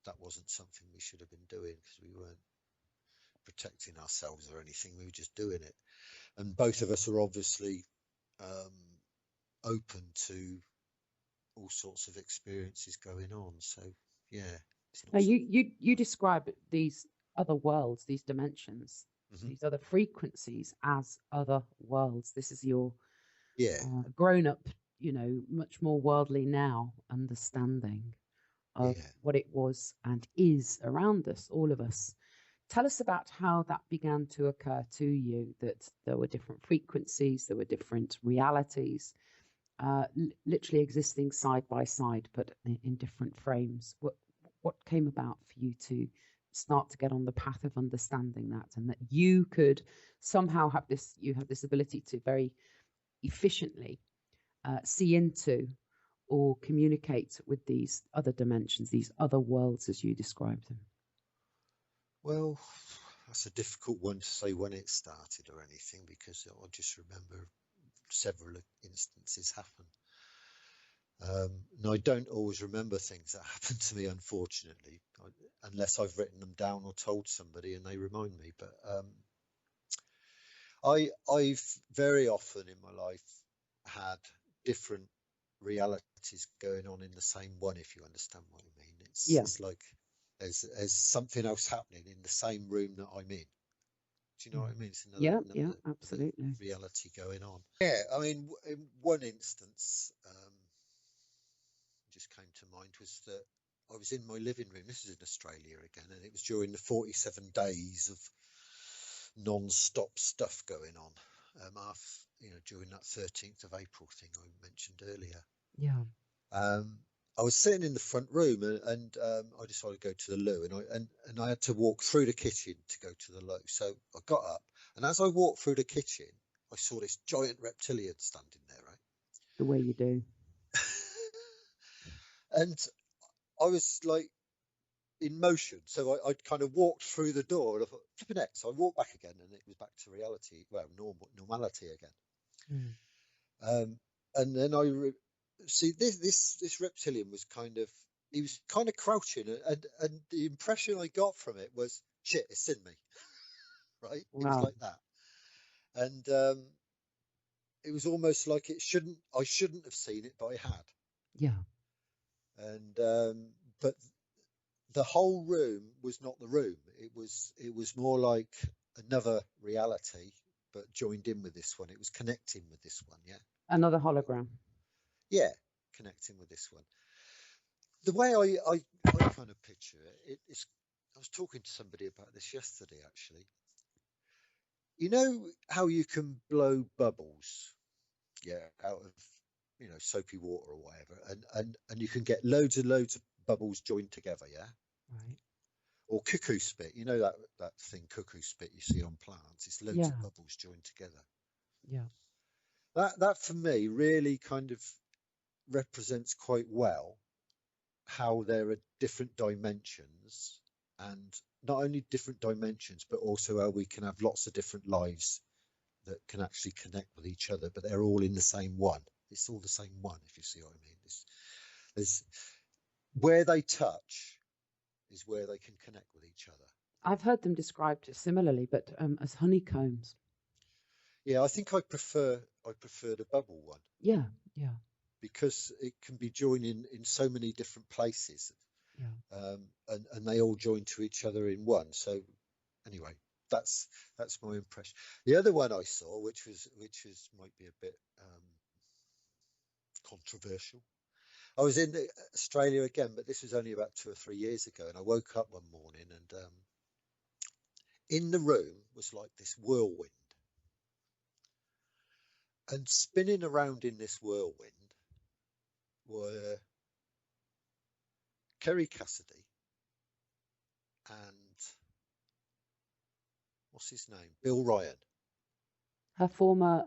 that wasn't something we should have been doing, because we weren't protecting ourselves or anything. We were just doing it. And both of us are obviously open to all sorts of experiences going on. So yeah. Now you describe these other worlds, these dimensions, these other frequencies as other worlds. This is your grown up, much more worldly now understanding of what it was and is around us, all of us. Tell us about how that began to occur to you, that there were different frequencies, there were different realities, literally existing side by side, but in different frames. What came about for you to start to get on the path of understanding that, and that you could somehow have this ability to very efficiently see into or communicate with these other dimensions, these other worlds as you describe them? Well, that's a difficult one to say when it started or anything, because I just remember several instances happen. And I don't always remember things that happen to me, unfortunately, unless I've written them down or told somebody and they remind me. But I've very often in my life had different realities going on in the same one, if you understand what I mean. It's like there's something else happening in the same room that I'm in. Do you know what I mean? It's another absolutely reality going on. Yeah, I mean, in one instance, just came to mind was that I was in my living room. This is in Australia again, and it was during the 47 days of non-stop stuff going on. During that 13th of April thing I mentioned earlier. Yeah. I was sitting in the front room, and I decided to go to the loo, and I had to walk through the kitchen to go to the loo. So I got up, and as I walked through the kitchen, I saw this giant reptilian standing there. Right. The way you do. and I was like in motion. So I'd kind of walked through the door and I thought, flipping heck. So I walked back again and it was back to reality. Well, normality again. And then see this reptilian was he was kind of crouching, and the impression I got from it was, shit, it's seen me, right? It was Wow. like that. And it was almost like I shouldn't have seen it, but I had. Yeah. And but the whole room was not the room. It was more like another reality, but joined in with this one. It was connecting with this one. Yeah. Another hologram. Yeah, connecting with this one. The way I kind of picture it's. I was talking to somebody about this yesterday, actually. You know how you can blow bubbles, yeah, out of soapy water or whatever, and you can get loads and loads of bubbles joined together, yeah. Right. Or cuckoo spit, you know that thing cuckoo spit you see on plants. It's loads of bubbles joined together. Yeah. That for me really kind of represents quite well how there are different dimensions, and not only different dimensions, but also how we can have lots of different lives that can actually connect with each other, but they're all in the same one. It's all the same one, if you see what I mean. There's where they touch is where they can connect with each other. I've heard them described similarly, but as honeycombs. Yeah, I think I prefer the bubble one. Yeah, yeah. Because it can be joining in so many different places. Yeah. And they all join to each other in one. So anyway, that's my impression. The other one I saw, which might be a bit controversial. I was in Australia again, but this was only about 2 or 3 years ago, and I woke up one morning and in the room was like this whirlwind, and spinning around in this whirlwind were Kerry Cassidy and what's his name? Bill Ryan. Her former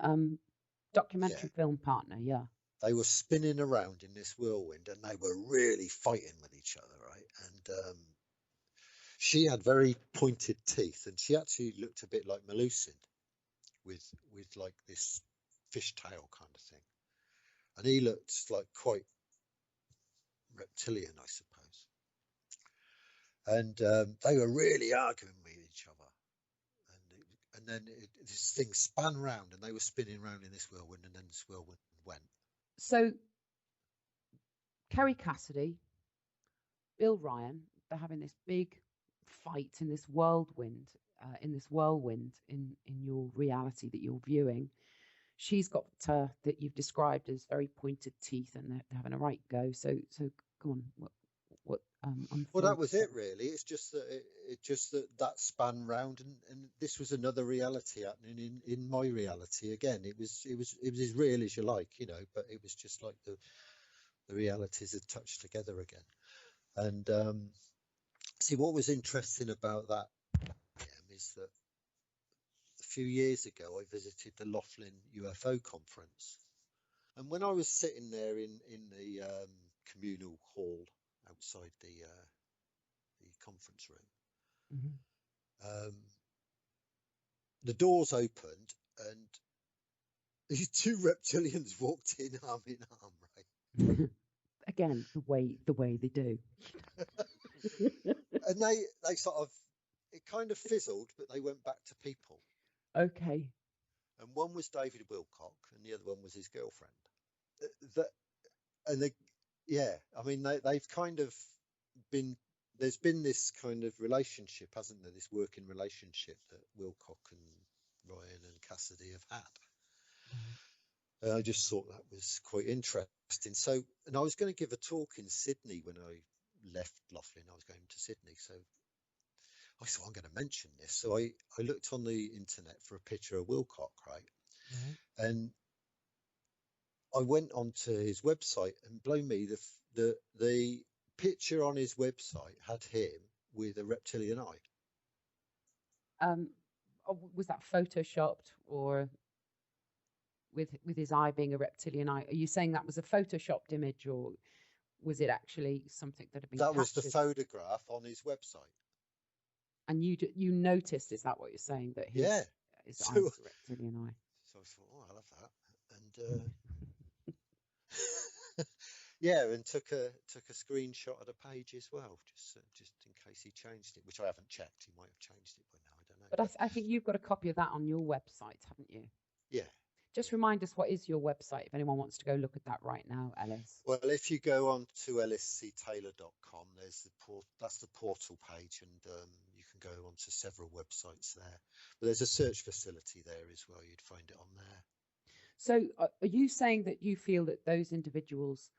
documentary film partner, yeah. They were spinning around in this whirlwind and they were really fighting with each other, right? And she had very pointed teeth and she actually looked a bit like Melusine with like this fishtail kind of thing. And he looked like quite reptilian, I suppose. And they were really arguing with each other. And then this thing spun round and they were spinning around in this whirlwind, and then this whirlwind went. So Kerry Cassidy, Bill Ryan, they're having this big fight in this whirlwind, in your reality that you're viewing. She's got that you've described as very pointed teeth, and they're having a right go. So go on. What well, that was it really. It's just that that span round, and this was another reality happening in my reality again. It was as real as you like, but it was just like the realities had touched together again. And see, what was interesting about that is that a few years ago I visited the Laughlin UFO conference, and when I was sitting there in the communal hall outside the conference room, the doors opened and these two reptilians walked in arm in arm, right? Again, the way they do. And they sort of, it kind of fizzled, but they went back to people. Okay. And one was David Wilcock and the other one was his girlfriend. I mean, they've kind of been, there's been this kind of relationship, hasn't there? This working relationship that Wilcock and Ryan and Cassidy have had. I just thought that was quite interesting. So, and I was going to give a talk in Sydney when I left Laughlin. I was going to Sydney. So I thought, I'm going to mention this. So I looked on the internet for a picture of Wilcock, right? And I went onto his website, and blow me, the picture on his website had him with a reptilian eye. Was that photoshopped, or with his eye being a reptilian eye? Are you saying that was a photoshopped image, or was it actually something that had been That was the captured? photograph on his website. And you noticed, is that what you're saying, that Yeah. his eye So, was a reptilian eye? so I thought, oh, I love that. And yeah, and took a screenshot of the page as well, just in case he changed it, which I haven't checked. He might have changed it by now. I don't know. But I think you've got a copy of that on your website, haven't you? Yeah. Just remind us, what is your website if anyone wants to go look at that right now, Ellis? Well, if you go on to ellisctaylor.com, that's the portal page, and you can go onto several websites there. But there's a search facility there as well. You'd find it on there. So are you saying that you feel that those individuals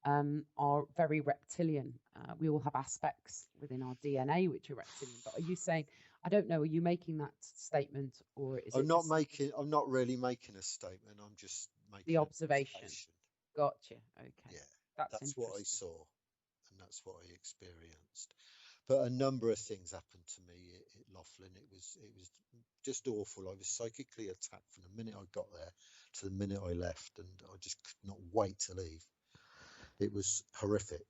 are very reptilian? We all have aspects within our DNA which are reptilian, but are you saying, I don't know, are you making that statement, or is it just I'm not really making a statement. I'm just making the an observation? observation. Gotcha. Okay. Yeah, That's what I interesting. saw, and that's what I experienced. But a number of things happened to me at Laughlin. It was just awful. I was psychically attacked from the minute I got there to the minute I left, and I just could not wait to leave. It was horrific.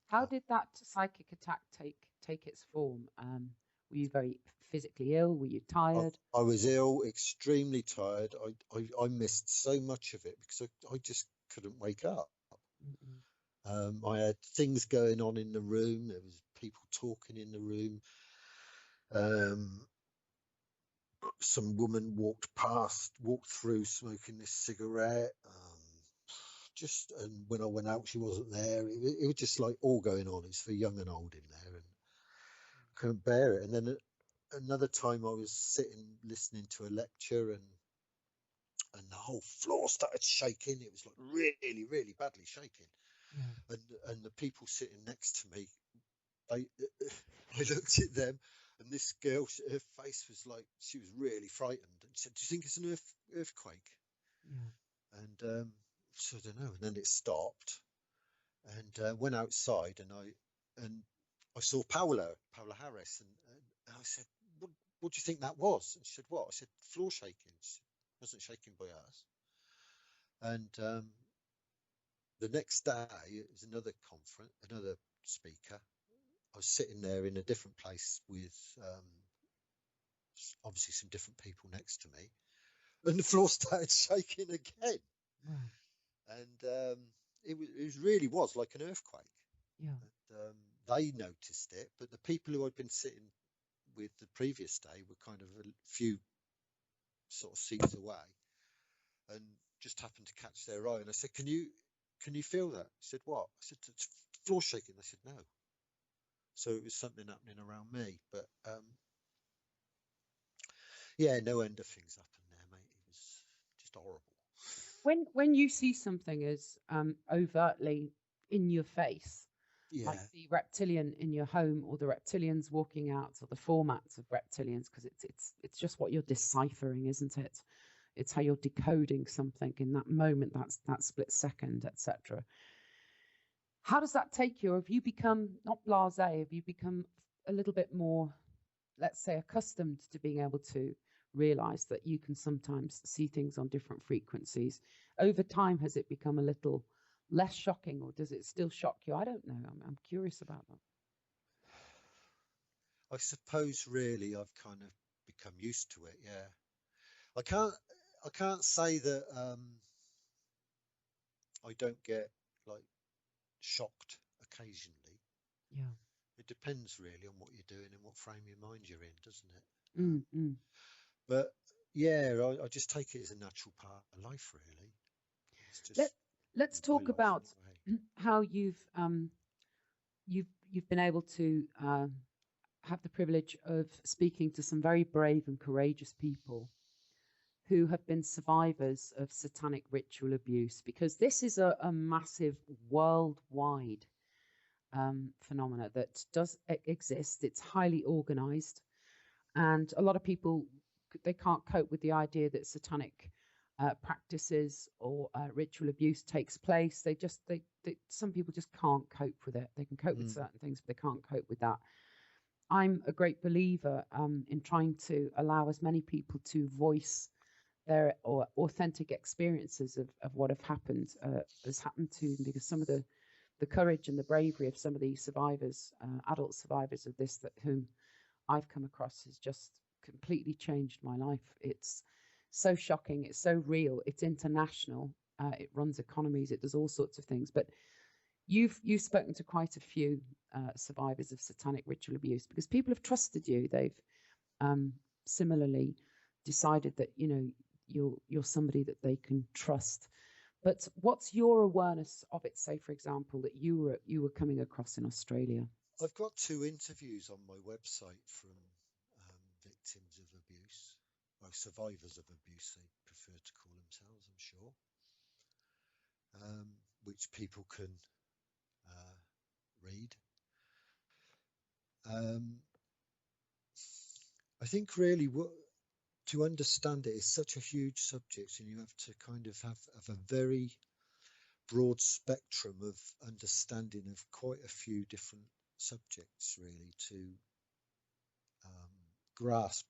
How did that psychic attack take its form? Were you very physically ill? Were you tired? I was ill, extremely tired. I missed so much of it because I just couldn't wake up. I had things going on in the room. There was people talking in the room. Some woman walked through smoking this cigarette. And when I went out, she wasn't there. It was just like all going on. It's for young and old in there, and I couldn't bear it. And then another time I was sitting listening to a lecture, and the whole floor started shaking. It was like really, really badly shaking. Yeah. And the people sitting next to me, I looked at them, and this girl, her face was like, she was really frightened, and she said, "Do you think it's an earthquake?" Yeah. And so I don't know. And then it stopped, and went outside, and I saw Paula Harris, and I said, "What do you think that was?" And she said, "What?" I said, "Floor shaking." She said, "It wasn't shaking by us." And the next day, it was another conference, another speaker. I was sitting there in a different place with obviously some different people next to me, and the floor started shaking again. Wow. And it really was like an earthquake. Yeah. And they noticed it, but the people who I'd been sitting with the previous day were kind of a few sort of seats away, and just happened to catch their eye. And I said, "Can you feel that?" He said, "What?" I said, "It's floor shaking." They said, "No." So it was something happening around me, but yeah, no end of things happened there, mate. It was just horrible. When you see something as overtly in your face, like Yeah. the reptilian in your home, or the reptilians walking out, or the formats of reptilians, because it's just what you're deciphering, isn't it? It's how you're decoding something in that moment, that split second, etc. How does that take you? Or have you become not blasé? Have you become a little bit more, let's say, accustomed to being able to realize that you can sometimes see things on different frequencies? Over time, has it become a little less shocking, or does it still shock you? I don't know. I'm curious about that. I suppose really I've kind of become used to it. Yeah. I can't say that I don't get like shocked occasionally. Yeah. It depends really on what you're doing and what frame of mind you're in, doesn't it? But yeah, I just take it as a natural part of life, really. It's just Let's my talk life about anyway. how you've been able to have the privilege of speaking to some very brave and courageous people who have been survivors of satanic ritual abuse, because this is a massive worldwide phenomena that does exist. It's highly organized, and a lot of people, they can't cope with the idea that satanic practices or ritual abuse takes place. Some people just can't cope with it. They can cope with certain things, but they can't cope with that. I'm a great believer in trying to allow as many people to voice their or authentic experiences of what has happened to them, because some of the the courage and the bravery of some of these survivors, adult survivors of this, that whom I've come across, has just completely changed my life. It's so shocking. It's so real. It's international. It runs economies. It does all sorts of things. But you've spoken to quite a few survivors of satanic ritual abuse, because people have trusted you. They've similarly decided that, you know, you're somebody that they can trust. But what's your awareness of it? Say, for example, that you were coming across in Australia. I've got 2 interviews on my website from victims of abuse, well, survivors of abuse, they prefer to call themselves, I'm sure, which people can read. I think really to understand it is such a huge subject, and you have to kind of have a very broad spectrum of understanding of quite a few different subjects, really, to grasp.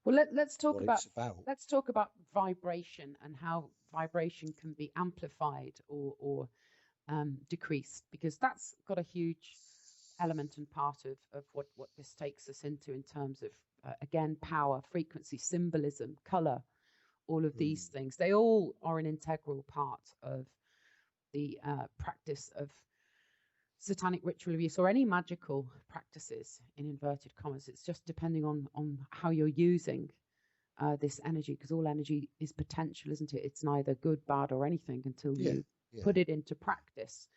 Well, let's talk what about, it's about. let's talk about vibration and how vibration can be amplified or decreased, because that's got a huge element and part of what this takes us into in terms of again, power, frequency, symbolism, color, all of these things. They all are an integral part of the practice of satanic ritual abuse, or any magical practices in inverted commas. It's just depending on how you're using this energy, because all energy is potential, isn't it? It's neither good, bad, or anything until you put it into practice.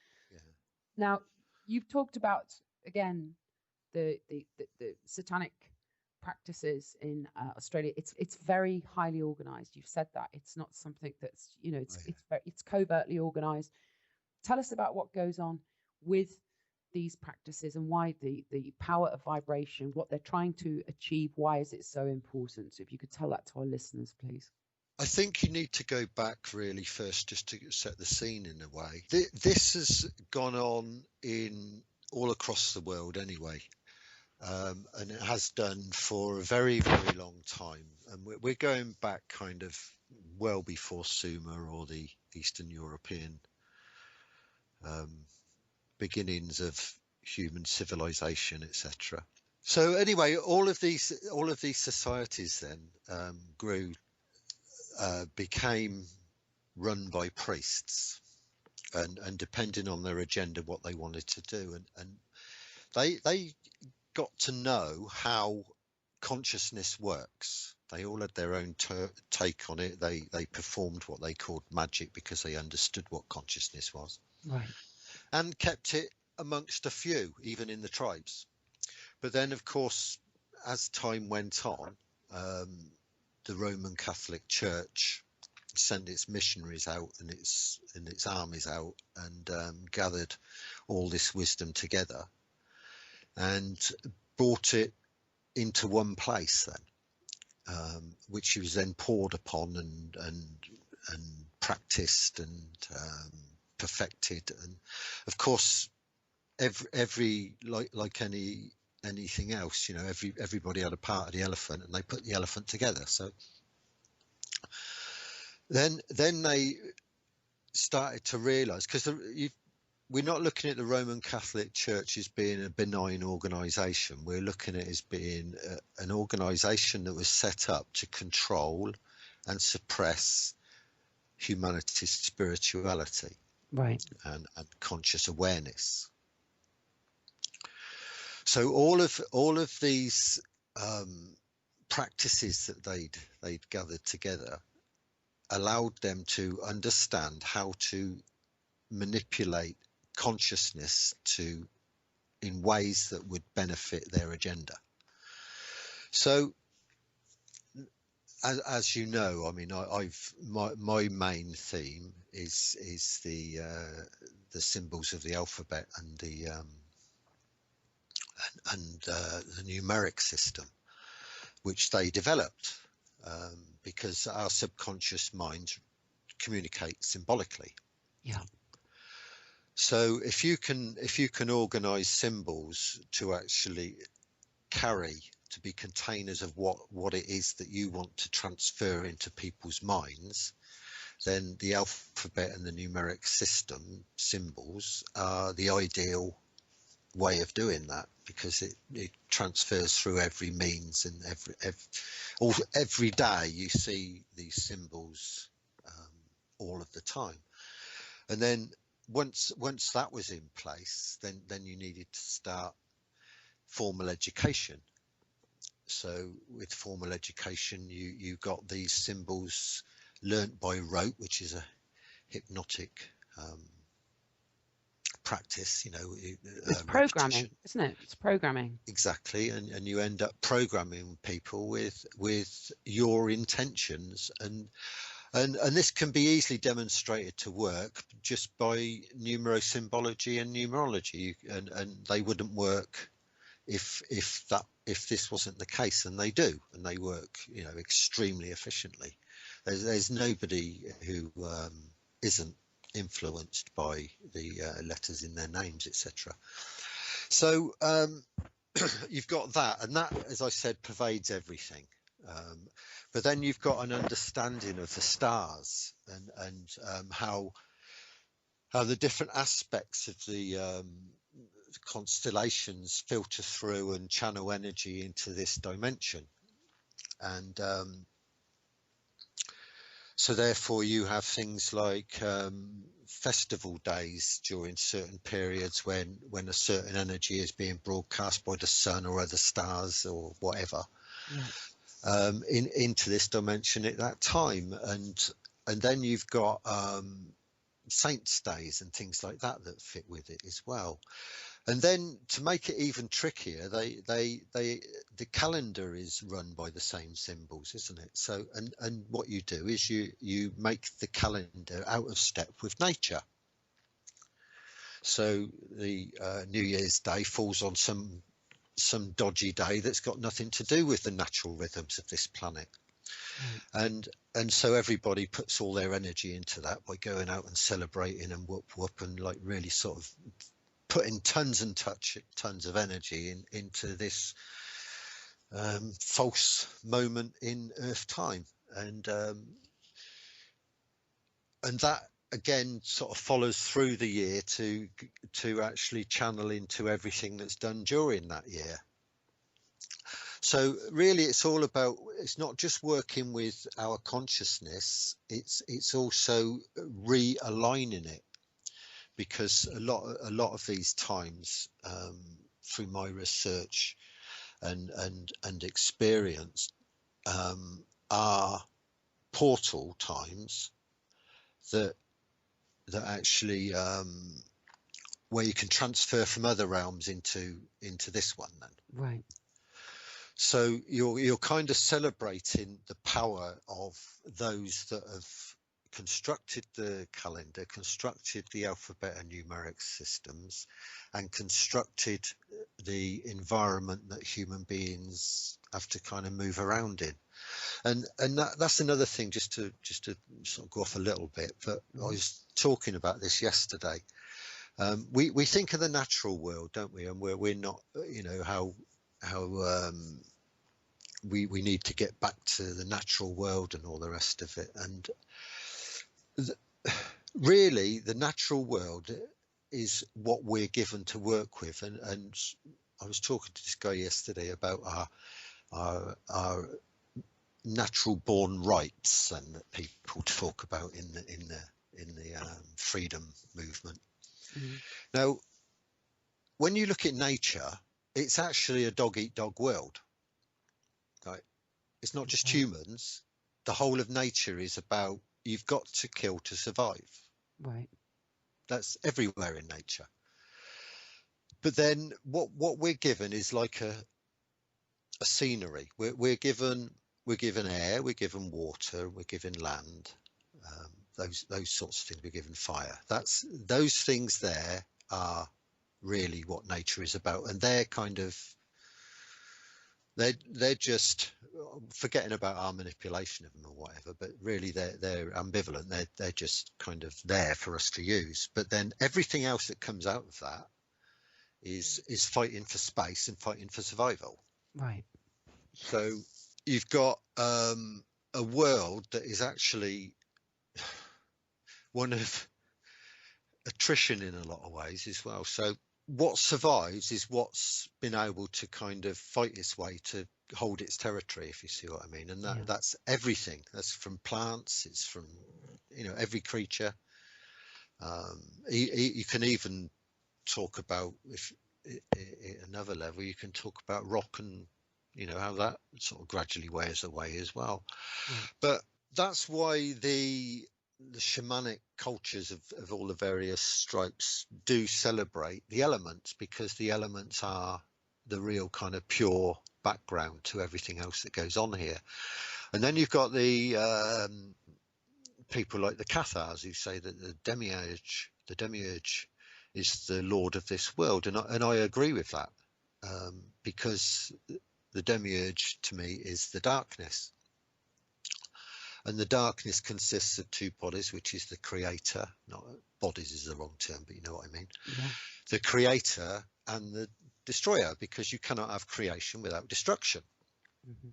Now, you've talked about, again, the satanic practices in Australia. It's very highly organized. You've said that. It's not something that's, you know, it's covertly organized. Tell us about what goes on with these practices and why the power of vibration, what they're trying to achieve, why is it so important? So if you could tell that to our listeners, please. I think you need to go back really first, just to set the scene in a way. This has gone on in all across the world anyway, and it has done for a very, very long time. And we're going back kind of well before Sumer or the Eastern European beginnings of human civilization, etc. So anyway, all of these societies then grew, became run by priests, and depending on their agenda, what they wanted to do, and they got to know how consciousness works. They all had their own take on it. They performed what they called magic because they understood what consciousness was, right, and kept it amongst a few, even in the tribes. But then, of course, as time went on, the Roman Catholic Church sent its missionaries out and its armies out, and gathered all this wisdom together and brought it into one place then, which was then poured upon and practiced and perfected. And of course, every like anything else, you know, everybody had a part of the elephant, and they put the elephant together. So then they started to realize, because we're not looking at the Roman Catholic Church as being a benign organization. We're looking at it as being an organization that was set up to control and suppress humanity's spirituality, right, and conscious awareness. So all of these practices that they'd gathered together allowed them to understand how to manipulate consciousness in ways that would benefit their agenda. So, as you know, I mean, my main theme is the symbols of the alphabet and the numeric system, which they developed, because our subconscious mind communicates symbolically. Yeah. So if you can organize symbols to actually to be containers of what it is that you want to transfer into people's minds, then the alphabet and the numeric system symbols are the ideal way of doing that, because it transfers through every means, and every day you see these symbols all of the time. And then once that was in place, then you needed to start formal education. So with formal education, you got these symbols learnt by rote, which is a hypnotic practice, It's programming, isn't it? It's programming. Exactly, and you end up programming people with your intentions, and this can be easily demonstrated to work just by numerosymbology and numerology, and they wouldn't work if this wasn't the case, and they do, and they work extremely efficiently. There's nobody who isn't influenced by the letters in their names, etc. So you've got that, and that, as I said, pervades everything. But then you've got an understanding of the stars, and how the different aspects of the constellations filter through and channel energy into this dimension. And so therefore you have things like festival days during certain periods when a certain energy is being broadcast by the sun or other stars or whatever, into this dimension at that time. And then you've got saints' days and things like that fit with it as well. And then to make it even trickier, the calendar is run by the same symbols, isn't it? So and what you do is you make the calendar out of step with nature. So the New Year's Day falls on some dodgy day that's got nothing to do with the natural rhythms of this planet. And so everybody puts all their energy into that by going out and celebrating and whoop and like really sort of putting tons of energy into this false moment in Earth time, and that again sort of follows through the year to actually channel into everything that's done during that year. So really it's all about, it's not just working with our consciousness, it's also realigning it. Because a lot of these times, through my research and experience, are portal times that actually where you can transfer from other realms into this one. Then right. So you're kind of celebrating the power of those that have constructed the calendar, constructed the alphabet and numeric systems, and constructed the environment that human beings have to kind of move around in. And that's another thing, just to sort of go off a little bit, but I was talking about this yesterday. We think of the natural world, don't we? And we're not, how we need to get back to the natural world and all the rest of it. And really the natural world is what we're given to work with, and I was talking to this guy yesterday about our natural born rights, and that people talk about in the freedom movement. Now when you look at nature, it's actually a dog eat dog world, right? It's not just humans. The whole of nature is about, you've got to kill to survive. Right. That's everywhere in nature. But then what we're given is like a scenery. We're given air, we're given water, we're given land, those sorts of things. We're given fire. Those things there are really what nature is about, and they're kind of they're just forgetting about our manipulation of them or whatever, but really they're ambivalent. They're just kind of there for us to use. But then everything else that comes out of that is fighting for space and fighting for survival. Right. So you've got a world that is actually one of attrition in a lot of ways as well. So what survives is what's been able to kind of fight its way to hold its territory, if you see what I mean. And that's everything. That's from plants, it's from, you know, every creature. You can even talk about, if at another level, you can talk about rock and, you know, how that sort of gradually wears away as well. But that's why the shamanic cultures of all the various stripes do celebrate the elements, because the elements are the real kind of pure background to everything else that goes on here. And then you've got the people like the Cathars who say that the demiurge is the lord of this world, and I agree with that, because the demiurge to me is the darkness. And the darkness consists of two bodies, which is the creator. Not bodies is the wrong term, but you know what I mean. Yeah. The creator and the destroyer, because you cannot have creation without destruction. Mm-hmm.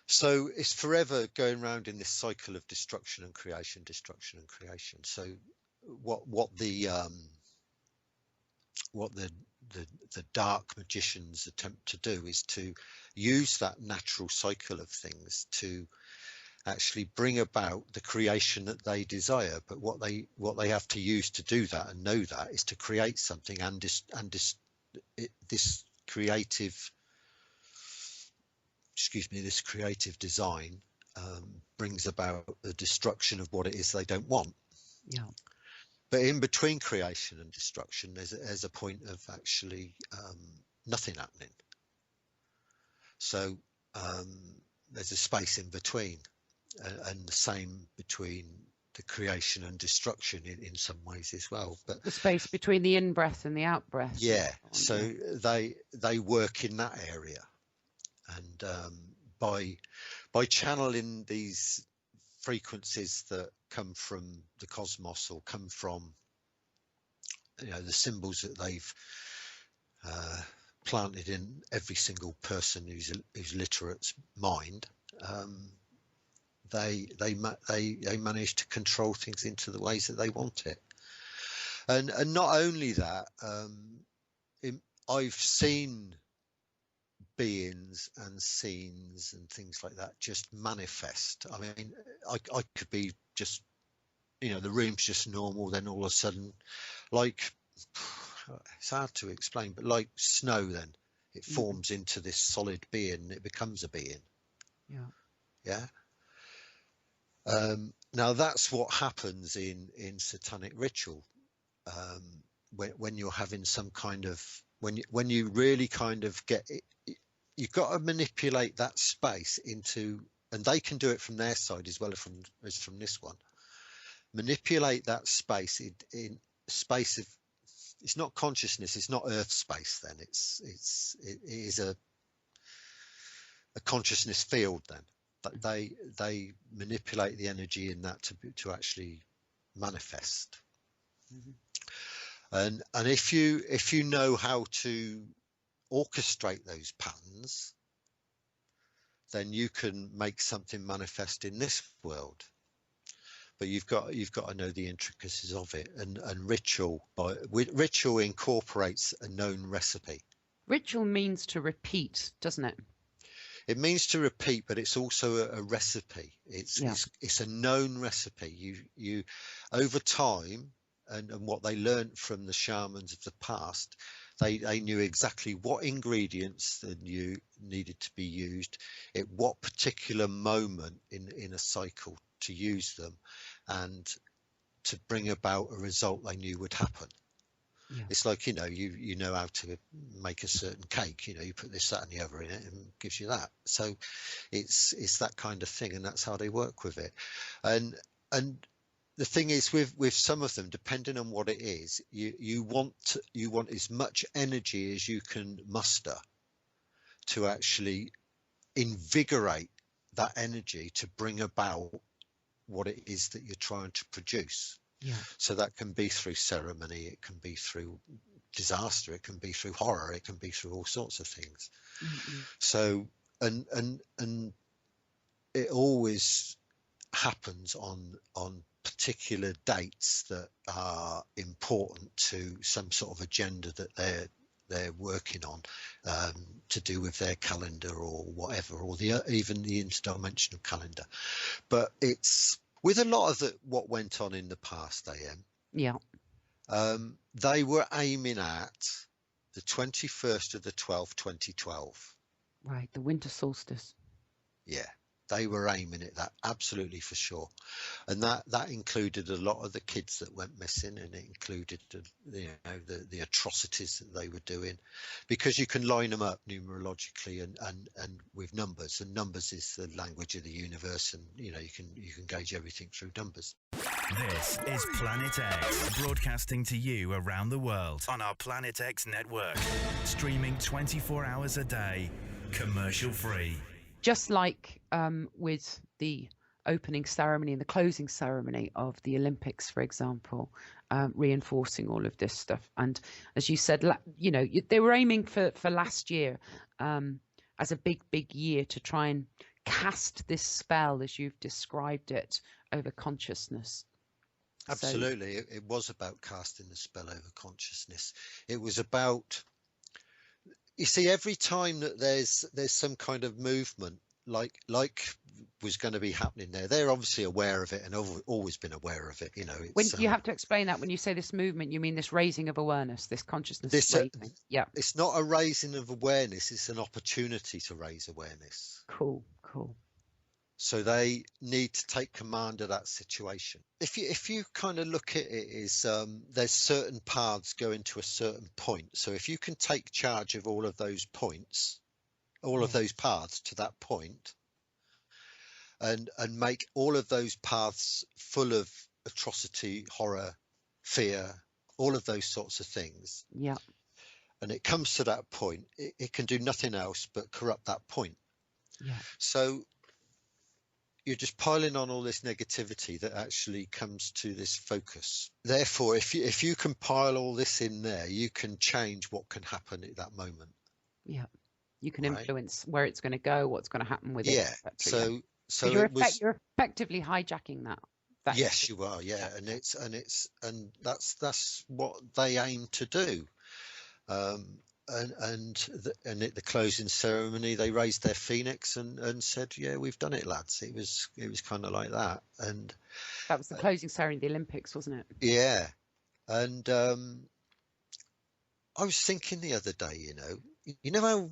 So it's forever going around in this cycle of destruction and creation, destruction and creation. So what the dark magicians attempt to do is to use that natural cycle of things to actually bring about the creation that they desire. But what they have to use to do that and know that is to create something, and this creative design brings about the destruction of what it is they don't want. Yeah. But in between creation and destruction, there's a point of actually nothing happening. So there's a space in between. And the same between the creation and destruction in some ways as well. But the space between the in-breath and the out-breath. Yeah, so they work in that area, and by channeling these frequencies that come from the cosmos, or come from, you know, the symbols that they've planted in every single person who's literate's mind. They manage to control things into the ways that they want it, and not only that, I've seen beings and scenes and things like that just manifest. I mean, I could be just, you know, the room's just normal, then all of a sudden, like, it's hard to explain, but like snow, then it forms into this solid being, and it becomes a being. Yeah. Now that's what happens in satanic ritual, when you're having some kind of, when you really kind of get it, you've got to manipulate that space into, and they can do it from their side as well as from this one. Manipulate that space in space of, it's not consciousness, it's not earth space. Then it is a consciousness field then. But they manipulate the energy in that to actually manifest. Mm-hmm. And if you know how to orchestrate those patterns, then you can make something manifest in this world. But you've got to know the intricacies of it, and ritual incorporates a known recipe. Ritual means to repeat, doesn't it? It means to repeat, but it's also a recipe. It's a known recipe. You over time, and what they learned from the shamans of the past, they knew exactly what ingredients that needed to be used at what particular moment in a cycle to use them, and to bring about a result they knew would happen. Yeah. It's like, you know how to make a certain cake, you put this, that and the other in it, and it gives you that. So it's that kind of thing, and that's how they work with it. And the thing is, with some of them, depending on what it is, you want as much energy as you can muster to actually invigorate that energy to bring about what it is that you're trying to produce. Yeah. So that can be through ceremony, it can be through disaster, it can be through horror, it can be through all sorts of things. Mm-hmm. So and it always happens on particular dates that are important to some sort of agenda that they're working on, to do with their calendar or whatever, or even the interdimensional calendar. But it's with a lot of what went on in the past, AM. Yeah. They were aiming at the 21st of the 12th, 2012. Right, the winter solstice. Yeah, they were aiming at that, absolutely, for sure. And that included a lot of the kids that went missing, and it included the atrocities that they were doing, because you can line them up numerologically and with numbers, and numbers is the language of the universe, and you can gauge everything through numbers. This is Planet X, broadcasting to you around the world on our Planet X network, streaming 24 hours a day, commercial free. Just like with the opening ceremony and the closing ceremony of the Olympics, for example, reinforcing all of this stuff. And as you said, they were aiming for last year as a big year to try and cast this spell, as you've described it, over consciousness. Absolutely. It was about casting the spell over consciousness. It was about, you see, every time that there's some kind of movement, like was going to be happening there, they're obviously aware of it and always been aware of it. When you have to explain that, when you say this movement, you mean this raising of awareness, this consciousness raising. Yeah. It's not a raising of awareness. It's an opportunity to raise awareness. Cool. So they need to take command of that situation. If you kind of look at it as there's certain paths going to a certain point. So if you can take charge of all of those points, all of those paths to that point, and make all of those paths full of atrocity, horror, fear, all of those sorts of things. Yeah. And it comes to that point, it can do nothing else but corrupt that point. Yeah. So you're just piling on all this negativity that actually comes to this focus. Therefore, if you can pile all this in there, you can change what can happen at that moment. Yeah, you can influence where it's going to go, what's going to happen with it. Yeah. So you're effectively hijacking that. Yes, you are. Yeah, and that's what they aim to do. And at the closing ceremony, they raised their phoenix and said, "Yeah, we've done it, lads." It was kind of like that, and that was the closing ceremony of the Olympics, wasn't it? Yeah, and I was thinking the other day, you know how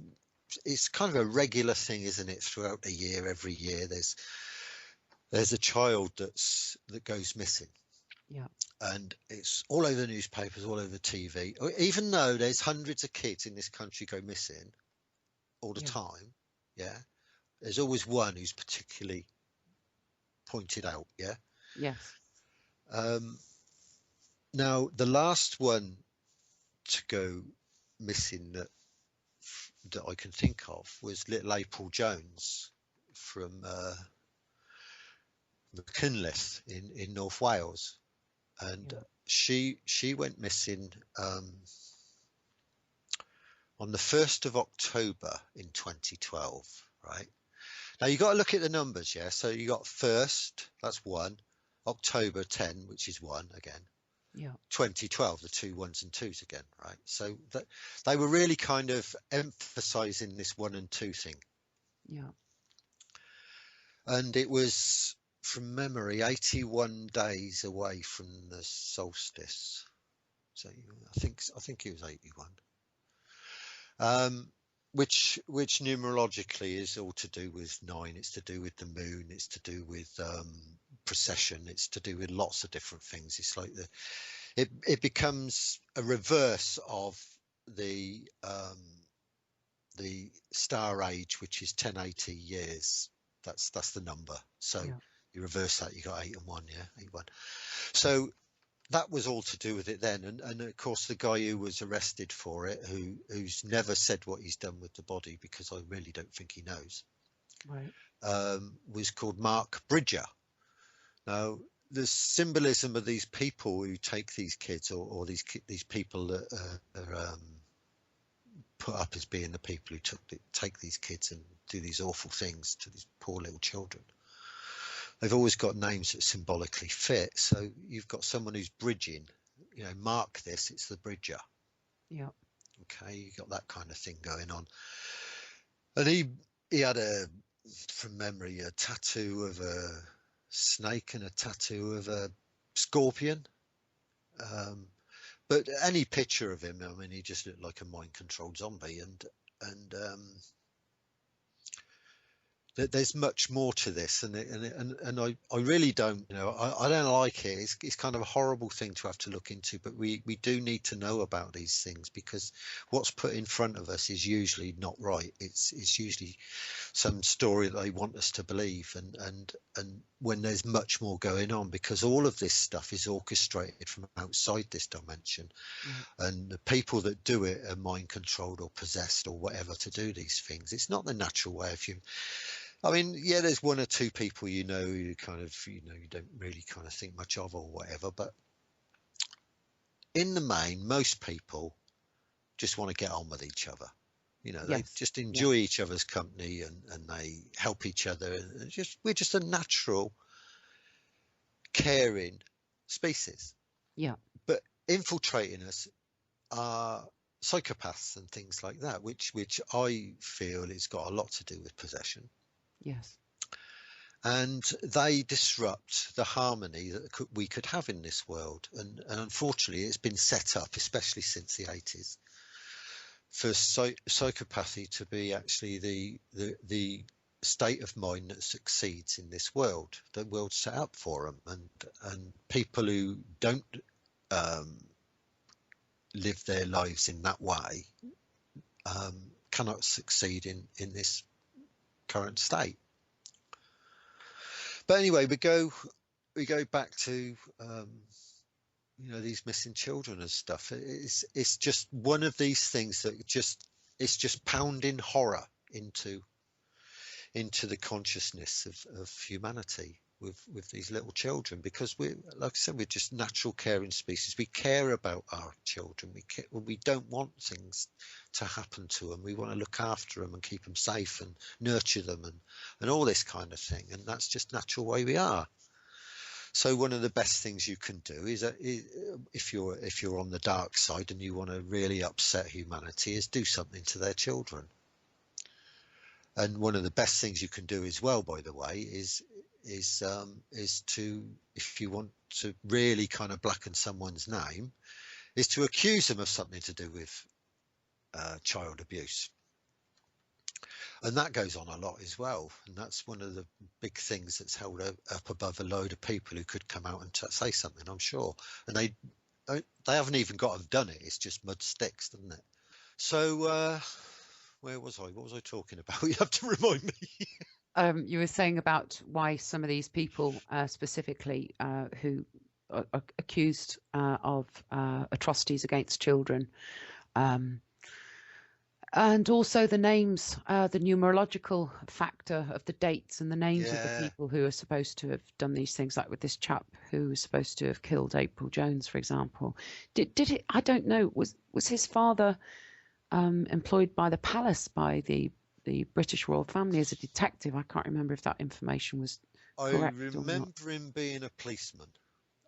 it's kind of a regular thing, isn't it? Throughout the year, every year, there's a child that goes missing. Yeah. And it's all over the newspapers, all over TV, even though there's hundreds of kids in this country go missing all the time. Yeah. There's always one who's particularly pointed out. Yeah. Yes. Now, the last one to go missing that I can think of was little April Jones from Machynlleth in North Wales. And she went missing on the 1st of October in 2012, right? Now you got to look at the numbers, yeah? So you got 1st, that's 1, October 10, which is 1 again. Yeah. 2012, the 2 1s and 2s again, right? So that they were really kind of emphasizing this 1 and 2 thing. Yeah. And it was, from memory, 81 days away from the solstice. So I think it was 81. Which numerologically is all to do with 9. It's to do with the moon. It's to do with precession. It's to do with lots of different things. It's like it becomes a reverse of the star age, which is 1080 years. That's the number. So you reverse that, you got 8 and 1, 8 1. So that was all to do with it then, and of course the guy who was arrested for it, who's never said what he's done with the body, because I really don't think he knows, right, was called Mark Bridger. Now the symbolism of these people who take these kids, or these people that are put up as being the people who take these kids and do these awful things to these poor little children. they've always got names that symbolically fit. So you've got someone who's bridging, mark this, it's the bridger. Yeah. Okay, you got that kind of thing going on. And he had from memory, a tattoo of a snake and a tattoo of a scorpion. But any picture of him, I mean, he just looked like a mind-controlled zombie. And there's much more to this, and I really don't, I don't like it. It's kind of a horrible thing to have to look into, but we do need to know about these things, because what's put in front of us is usually not right. It's usually some story that they want us to believe, and when there's much more going on, because all of this stuff is orchestrated from outside this dimension, and the people that do it are mind controlled or possessed or whatever to do these things. It's not the natural way of you. I mean, yeah, there's one or two people you kind of you don't really kind of think much of or whatever, but in the main, most people just want to get on with each other. They just enjoy each other's company, and they help each other. And we're just a natural, caring species. Yeah. But infiltrating us are psychopaths and things like that, which I feel has got a lot to do with possession. Yes. And they disrupt the harmony that we could have in this world. And unfortunately, it's been set up, especially since the 80s, for psychopathy to be actually the state of mind that succeeds in this world. The world's set up for them, and people who don't live their lives in that way cannot succeed in this current state. But anyway, we go back to these missing children and stuff. It's just one of these things that it's just pounding horror into the consciousness of humanity with these little children, because like I said, we're just natural caring species. We care about our children. We don't want things to happen to them. We want to look after them and keep them safe and nurture them and all this kind of thing. And that's just natural way we are. So one of the best things you can do is if you're on the dark side and you want to really upset humanity, is do something to their children. And one of the best things you can do as well, by the way, is to, if you want to really kind of blacken someone's name, is to accuse them of something to do with child abuse. And that goes on a lot as well. And that's one of the big things that's held up above a load of people who could come out and say something, I'm sure. And they haven't even got to have done it. It's just mud sticks, doesn't it? So where was I? What was I talking about? You have to remind me. You were saying about why some of these people specifically who are accused of atrocities against children, and also the names, the numerological factor of the dates and the names of the people who are supposed to have done these things, like with this chap who was supposed to have killed April Jones, for example. Did it? I don't know. Was his father employed by the palace, by the British royal family as a detective? I can't remember if that information was correct. I remember him being a policeman.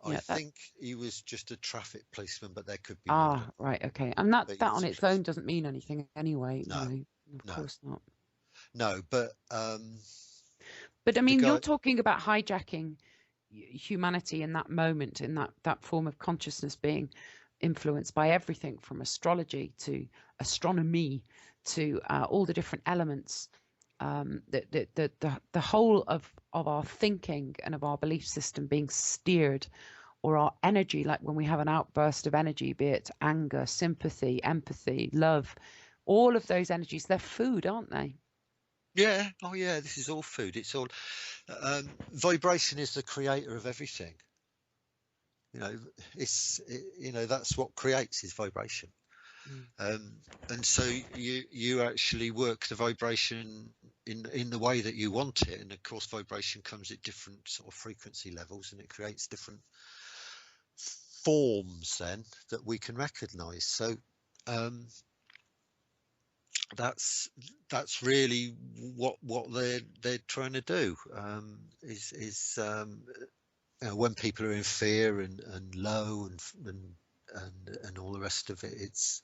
I think he was just a traffic policeman, but there could be more. Right, okay. And that on its own doesn't mean anything anyway. No, of course not. No, but I mean, you're talking about hijacking humanity in that moment, in that form of consciousness being influenced by everything from astrology to astronomy to all the different elements, the whole of our thinking and of our belief system being steered, or our energy, like when we have an outburst of energy, be it anger, sympathy, empathy, love, all of those energies, they're food, aren't they? Yeah. Oh yeah, this is all food. It's all vibration is the creator of everything. That's what creates is vibration. And so you actually work the vibration in the way that you want it, and of course vibration comes at different sort of frequency levels, and it creates different forms then that we can recognize. So that's really what they're trying to do. When people are in fear and low and all the rest of it, it's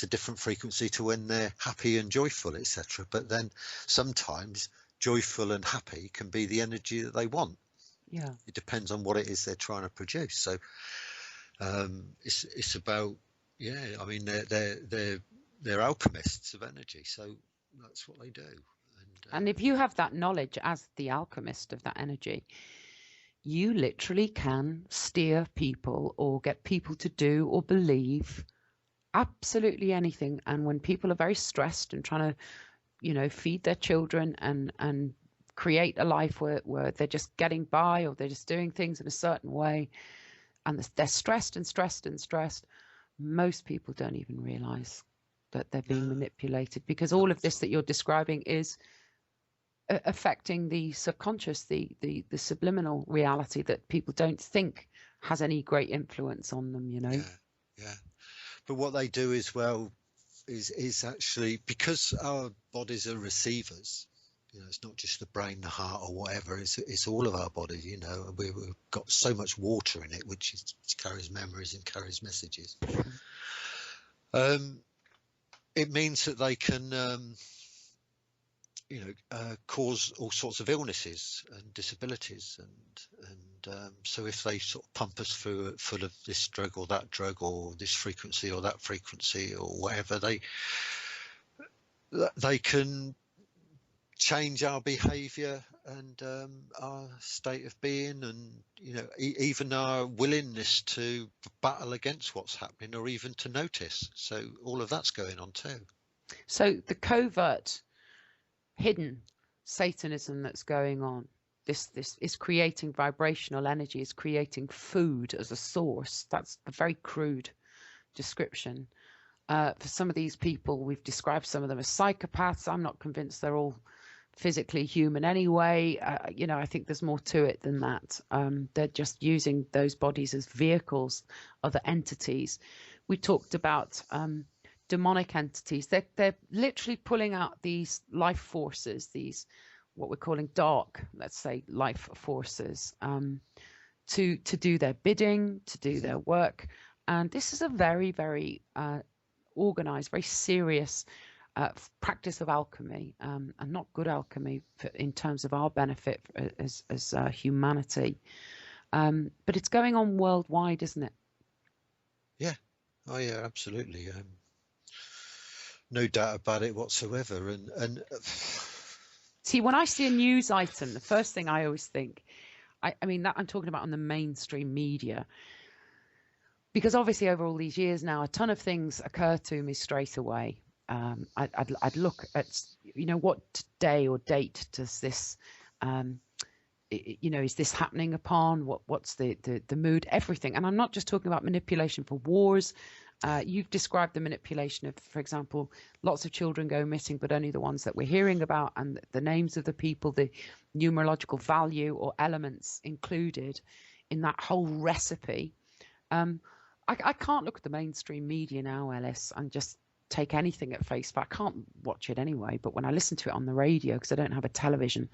a different frequency to when they're happy and joyful, etc. But then sometimes joyful and happy can be the energy that they want. Yeah, it depends on what it is they're trying to produce. So it's about, I mean, they're alchemists of energy, so that's what they do. and if you have that knowledge as the alchemist of that energy, you literally can steer people or get people to do or believe absolutely anything. And when people are very stressed and trying to, feed their children and create a life where they're just getting by, or they're just doing things in a certain way, and they're stressed and stressed and stressed, most people don't even realize that they're being manipulated, because all of this that you're describing is affecting the subconscious, the subliminal reality that people don't think has any great influence on them, Yeah. But what they do as well is actually, because our bodies are receivers, it's not just the brain, the heart, or whatever, it's all of our body. We've got so much water in it, which carries memories and carries messages. It means that they can cause all sorts of illnesses and disabilities, and so if they sort of pump us full of this drug or that drug, or this frequency or that frequency, or whatever, they can change our behavior and our state of being, and even our willingness to battle against what's happening, or even to notice. So all of that's going on too. So the covert, hidden Satanism that's going on, this is creating vibrational energy, is creating food as a source. That's a very crude description. For some of these people, we've described some of them as psychopaths. I'm not convinced they're all physically human anyway. I think there's more to it than that. They're just using those bodies as vehicles, other entities. We talked about demonic entities. They're literally pulling out these life forces, these what we're calling dark, let's say, life forces, to do their bidding, to do their work. And this is a very, very organized, very serious practice of alchemy, and not good alchemy in terms of our benefit as humanity. But it's going on worldwide, isn't it? Yeah. Oh yeah, absolutely. No doubt about it whatsoever. And see, when I see a news item, the first thing I always think, I mean, that I'm talking about on the mainstream media, because obviously over all these years now, a ton of things occur to me straight away. I'd look at, what day or date does this, is this happening upon? What's the mood? Everything. And I'm not just talking about manipulation for wars. You've described the manipulation of, for example, lots of children go missing, but only the ones that we're hearing about, and the names of the people, the numerological value or elements included in that whole recipe. I can't look at the mainstream media now, Ellis, and just take anything at face value. I can't watch it anyway, but when I listen to it on the radio, because I don't have a television,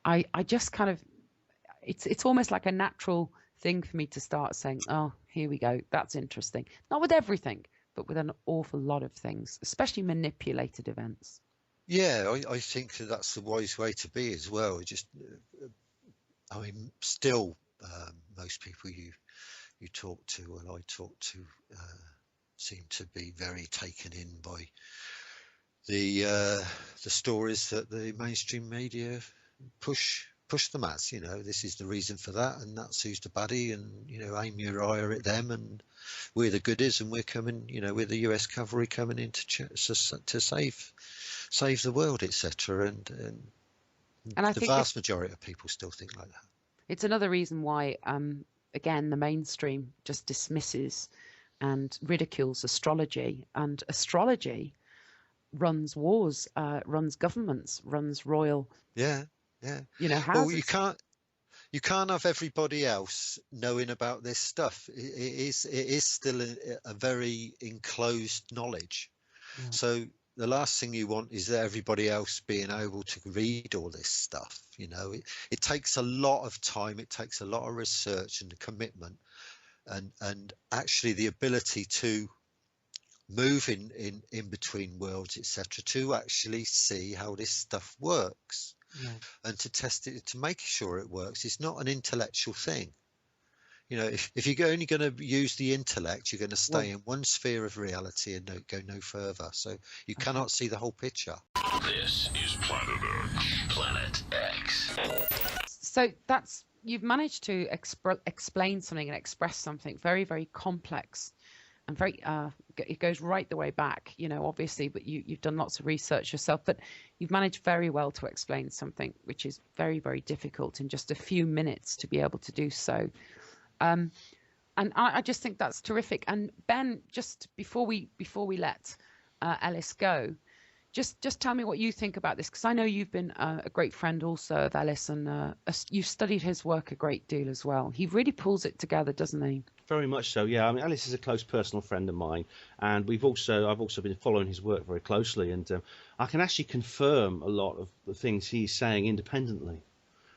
I just kind of, it's almost like a natural thing for me to start saying, oh, here we go, that's interesting. Not with everything, but with an awful lot of things, especially manipulated events. Yeah, I think that's the wise way to be as well. I mean, still, most people you talk to, and I talk to, seem to be very taken in by the stories that the mainstream media push them as. This is the reason for that, and that's who's the baddie, and aim your eye at them, and we're the goodies, and we're coming, we're the US cavalry coming in to save the world, etc. And I think the vast majority of people still think like that. It's another reason why again, the mainstream just dismisses and ridicules astrology, and astrology runs wars, runs governments, runs royal. Yeah. Houses. Well, you can't have everybody else knowing about this stuff. It is still a very enclosed knowledge. Yeah. So the last thing you want is everybody else being able to read all this stuff. It takes a lot of time, it takes a lot of research and commitment, and actually the ability to move in between worlds, etc., to actually see how this stuff works. Yeah. And to test it, to make sure it works. It's not an intellectual thing. If you're only going to use the intellect, you're going to stay in one sphere of reality and go no further. So you cannot see the whole picture. This is Planet X. Planet X. So you've managed to explain something and express something very, very complex and very it goes right the way back, obviously, but you've done lots of research yourself, but you've managed very well to explain something which is very, very difficult in just a few minutes to be able to do so. And I just think that's terrific. And Ben, just before we let Ellis go, just tell me what you think about this, because I know you've been a great friend also of Ellis, and you've studied his work a great deal as well. He really pulls it together, doesn't he? Very much so, yeah. I mean, Ellis is a close personal friend of mine, and I've also been following his work very closely, and I can actually confirm a lot of the things he's saying independently,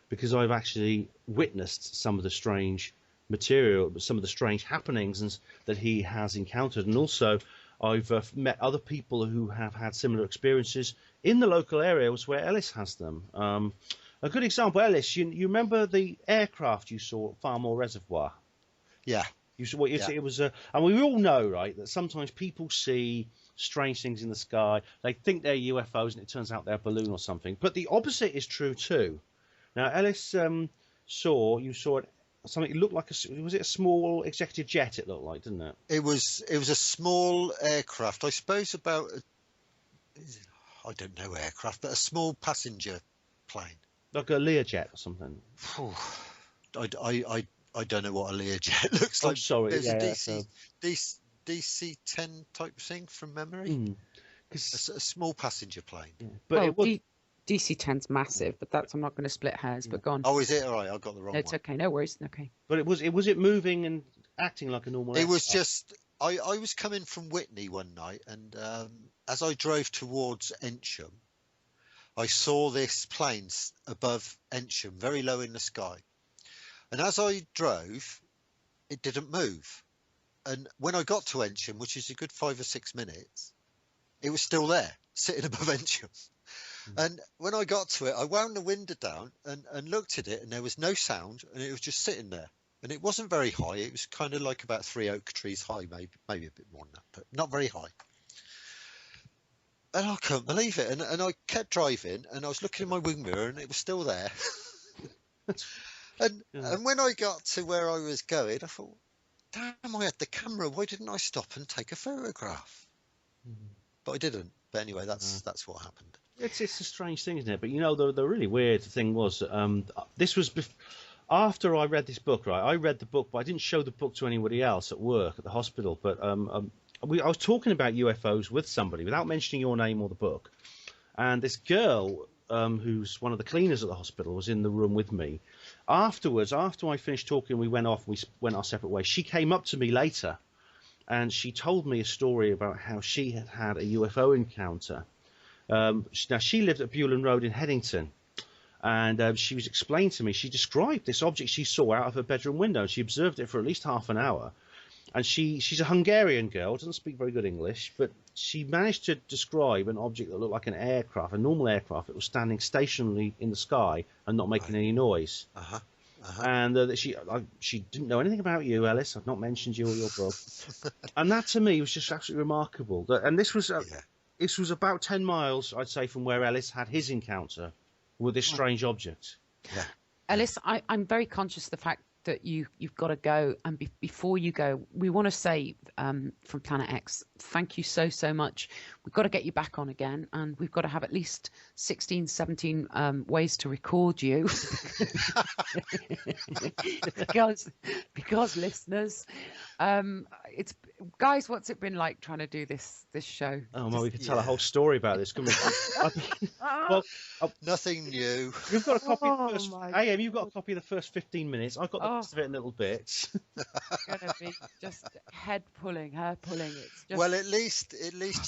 because I've actually witnessed some of the strange material, some of the strange happenings that he has encountered, and also I've met other people who have had similar experiences in the local areas where Ellis has them. A good example, Ellis, you remember the aircraft you saw at Farmore Reservoir? Yeah. It was, and we all know, right, that sometimes people see strange things in the sky. They think they're UFOs, and it turns out they're a balloon or something. But the opposite is true too. Now, Ellis saw something. It looked like was it a small executive jet? It looked like, didn't it? It was a small aircraft, I suppose about I don't know aircraft, but a small passenger plane, like a Learjet or something. I don't know what a Learjet looks like. I'm sorry, It's yeah, a DC-10 type of thing from memory. A small passenger plane. Yeah. But DC-10's massive, but I'm not going to split hairs. But go on. Oh, is it? All right, I got the wrong one. It's okay, no worries. Okay. But was it moving and acting like a normal aircraft? It was just I was coming from Whitney one night, and as I drove towards Ensham, I saw this plane above Ensham, very low in the sky. And as I drove, it didn't move. And when I got to Ensham, which is a good 5 or 6 minutes, it was still there, sitting above Ensham. And when I got to it, I wound the window down and looked at it, and there was no sound, and it was just sitting there. And it wasn't very high. It was kind of like about 3 oak trees high, maybe a bit more than that, but not very high. And I couldn't believe it. And I kept driving, and I was looking in my wing mirror, and it was still there. And when I got to where I was going, I thought, damn, I had the camera. Why didn't I stop and take a photograph? But I didn't. But anyway, that's what happened. It's a strange thing, isn't it? But the really weird thing was this was after I read this book, right? I read the book, but I didn't show the book to anybody else at work at the hospital. But I was talking about UFOs with somebody without mentioning your name or the book, and this girl who's one of the cleaners at the hospital was in the room with me. Afterwards, after I finished talking, we went off. We went our separate ways. She came up to me later, and she told me a story about how she had had a UFO encounter. Now, she lived at Bewland Road in Headington, and she was explaining to me, she described this object she saw out of her bedroom window, and she observed it for at least half an hour. And she's a Hungarian girl, doesn't speak very good English, but she managed to describe an object that looked like an aircraft, a normal aircraft that was standing stationarily in the sky and not making any noise. And she didn't know anything about you, Ellis. I've not mentioned you or your book. And that to me was just absolutely remarkable. And this was this was about 10 miles, I'd say, from where Ellis had his encounter with this strange object. Yeah. Ellis, I'm very conscious of the fact that you've got to go, and before you go, we want to say from Planet X, thank you so much. We've got to get you back on again, and we've got to have at least 16, 17 ways to record you because listeners, it's guys, what's it been like trying to do this show? Oh, well, we could tell a whole story about this, couldn't we? Well, Nothing new. we've got a copy of the Oh, first. my AM, you've got a copy of the first 15 minutes. I've got the Oh. rest of it in little bits. It's gonna be just hair pulling. It's just. Well, at least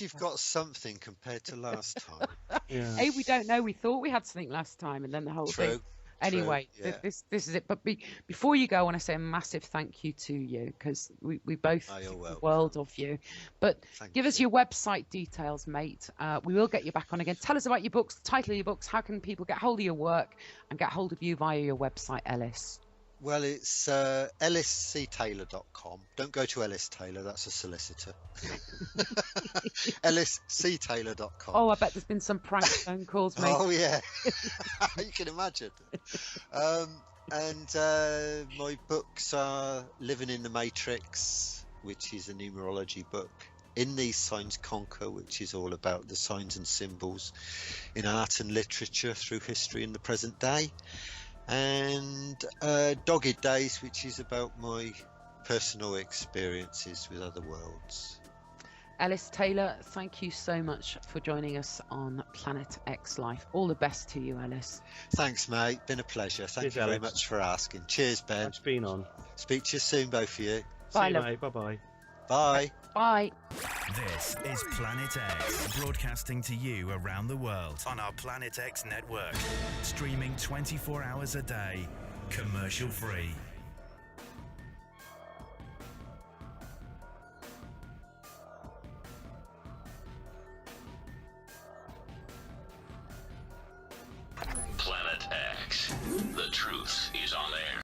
you've got something compared to last time. Yeah. A, we don't know. We thought we had something last time, and then the whole thing. True. Anyway, yeah. this is it. But before you go, I want to say a massive thank you to you, because we both Oh, you're think the welcome. world of you. But Thank give us you. your website details, mate. We will get you back on again. Tell us about your books, the title of your books. How can people get hold of your work and get hold of you via your website, Ellis? Well, it's ellisctaylor.com. Don't go to Ellis Taylor, that's a solicitor. ellisctaylor.com. Oh, I bet there's been some prank phone calls, mate. Oh, yeah. You can imagine. And my books are Living in the Matrix, which is a numerology book. In These Signs Conquer, which is all about the signs and symbols in art and literature through history and the present day. And Dogged Days, which is about my personal experiences with other worlds. Ellis Taylor, thank you so much for joining us on Planet X Life. All the best to you, Ellis. Thanks, mate. Been a pleasure. Thank Cheers, you very Alex. much for asking. Cheers, Ben. Thanks for being on. Speak to you soon, both of you. Bye, See you, love. mate. Bye-bye. Bye. Bye. This is Planet X, broadcasting to you around the world on our Planet X network. Streaming 24 hours a day, commercial free. Planet X. The truth is on air.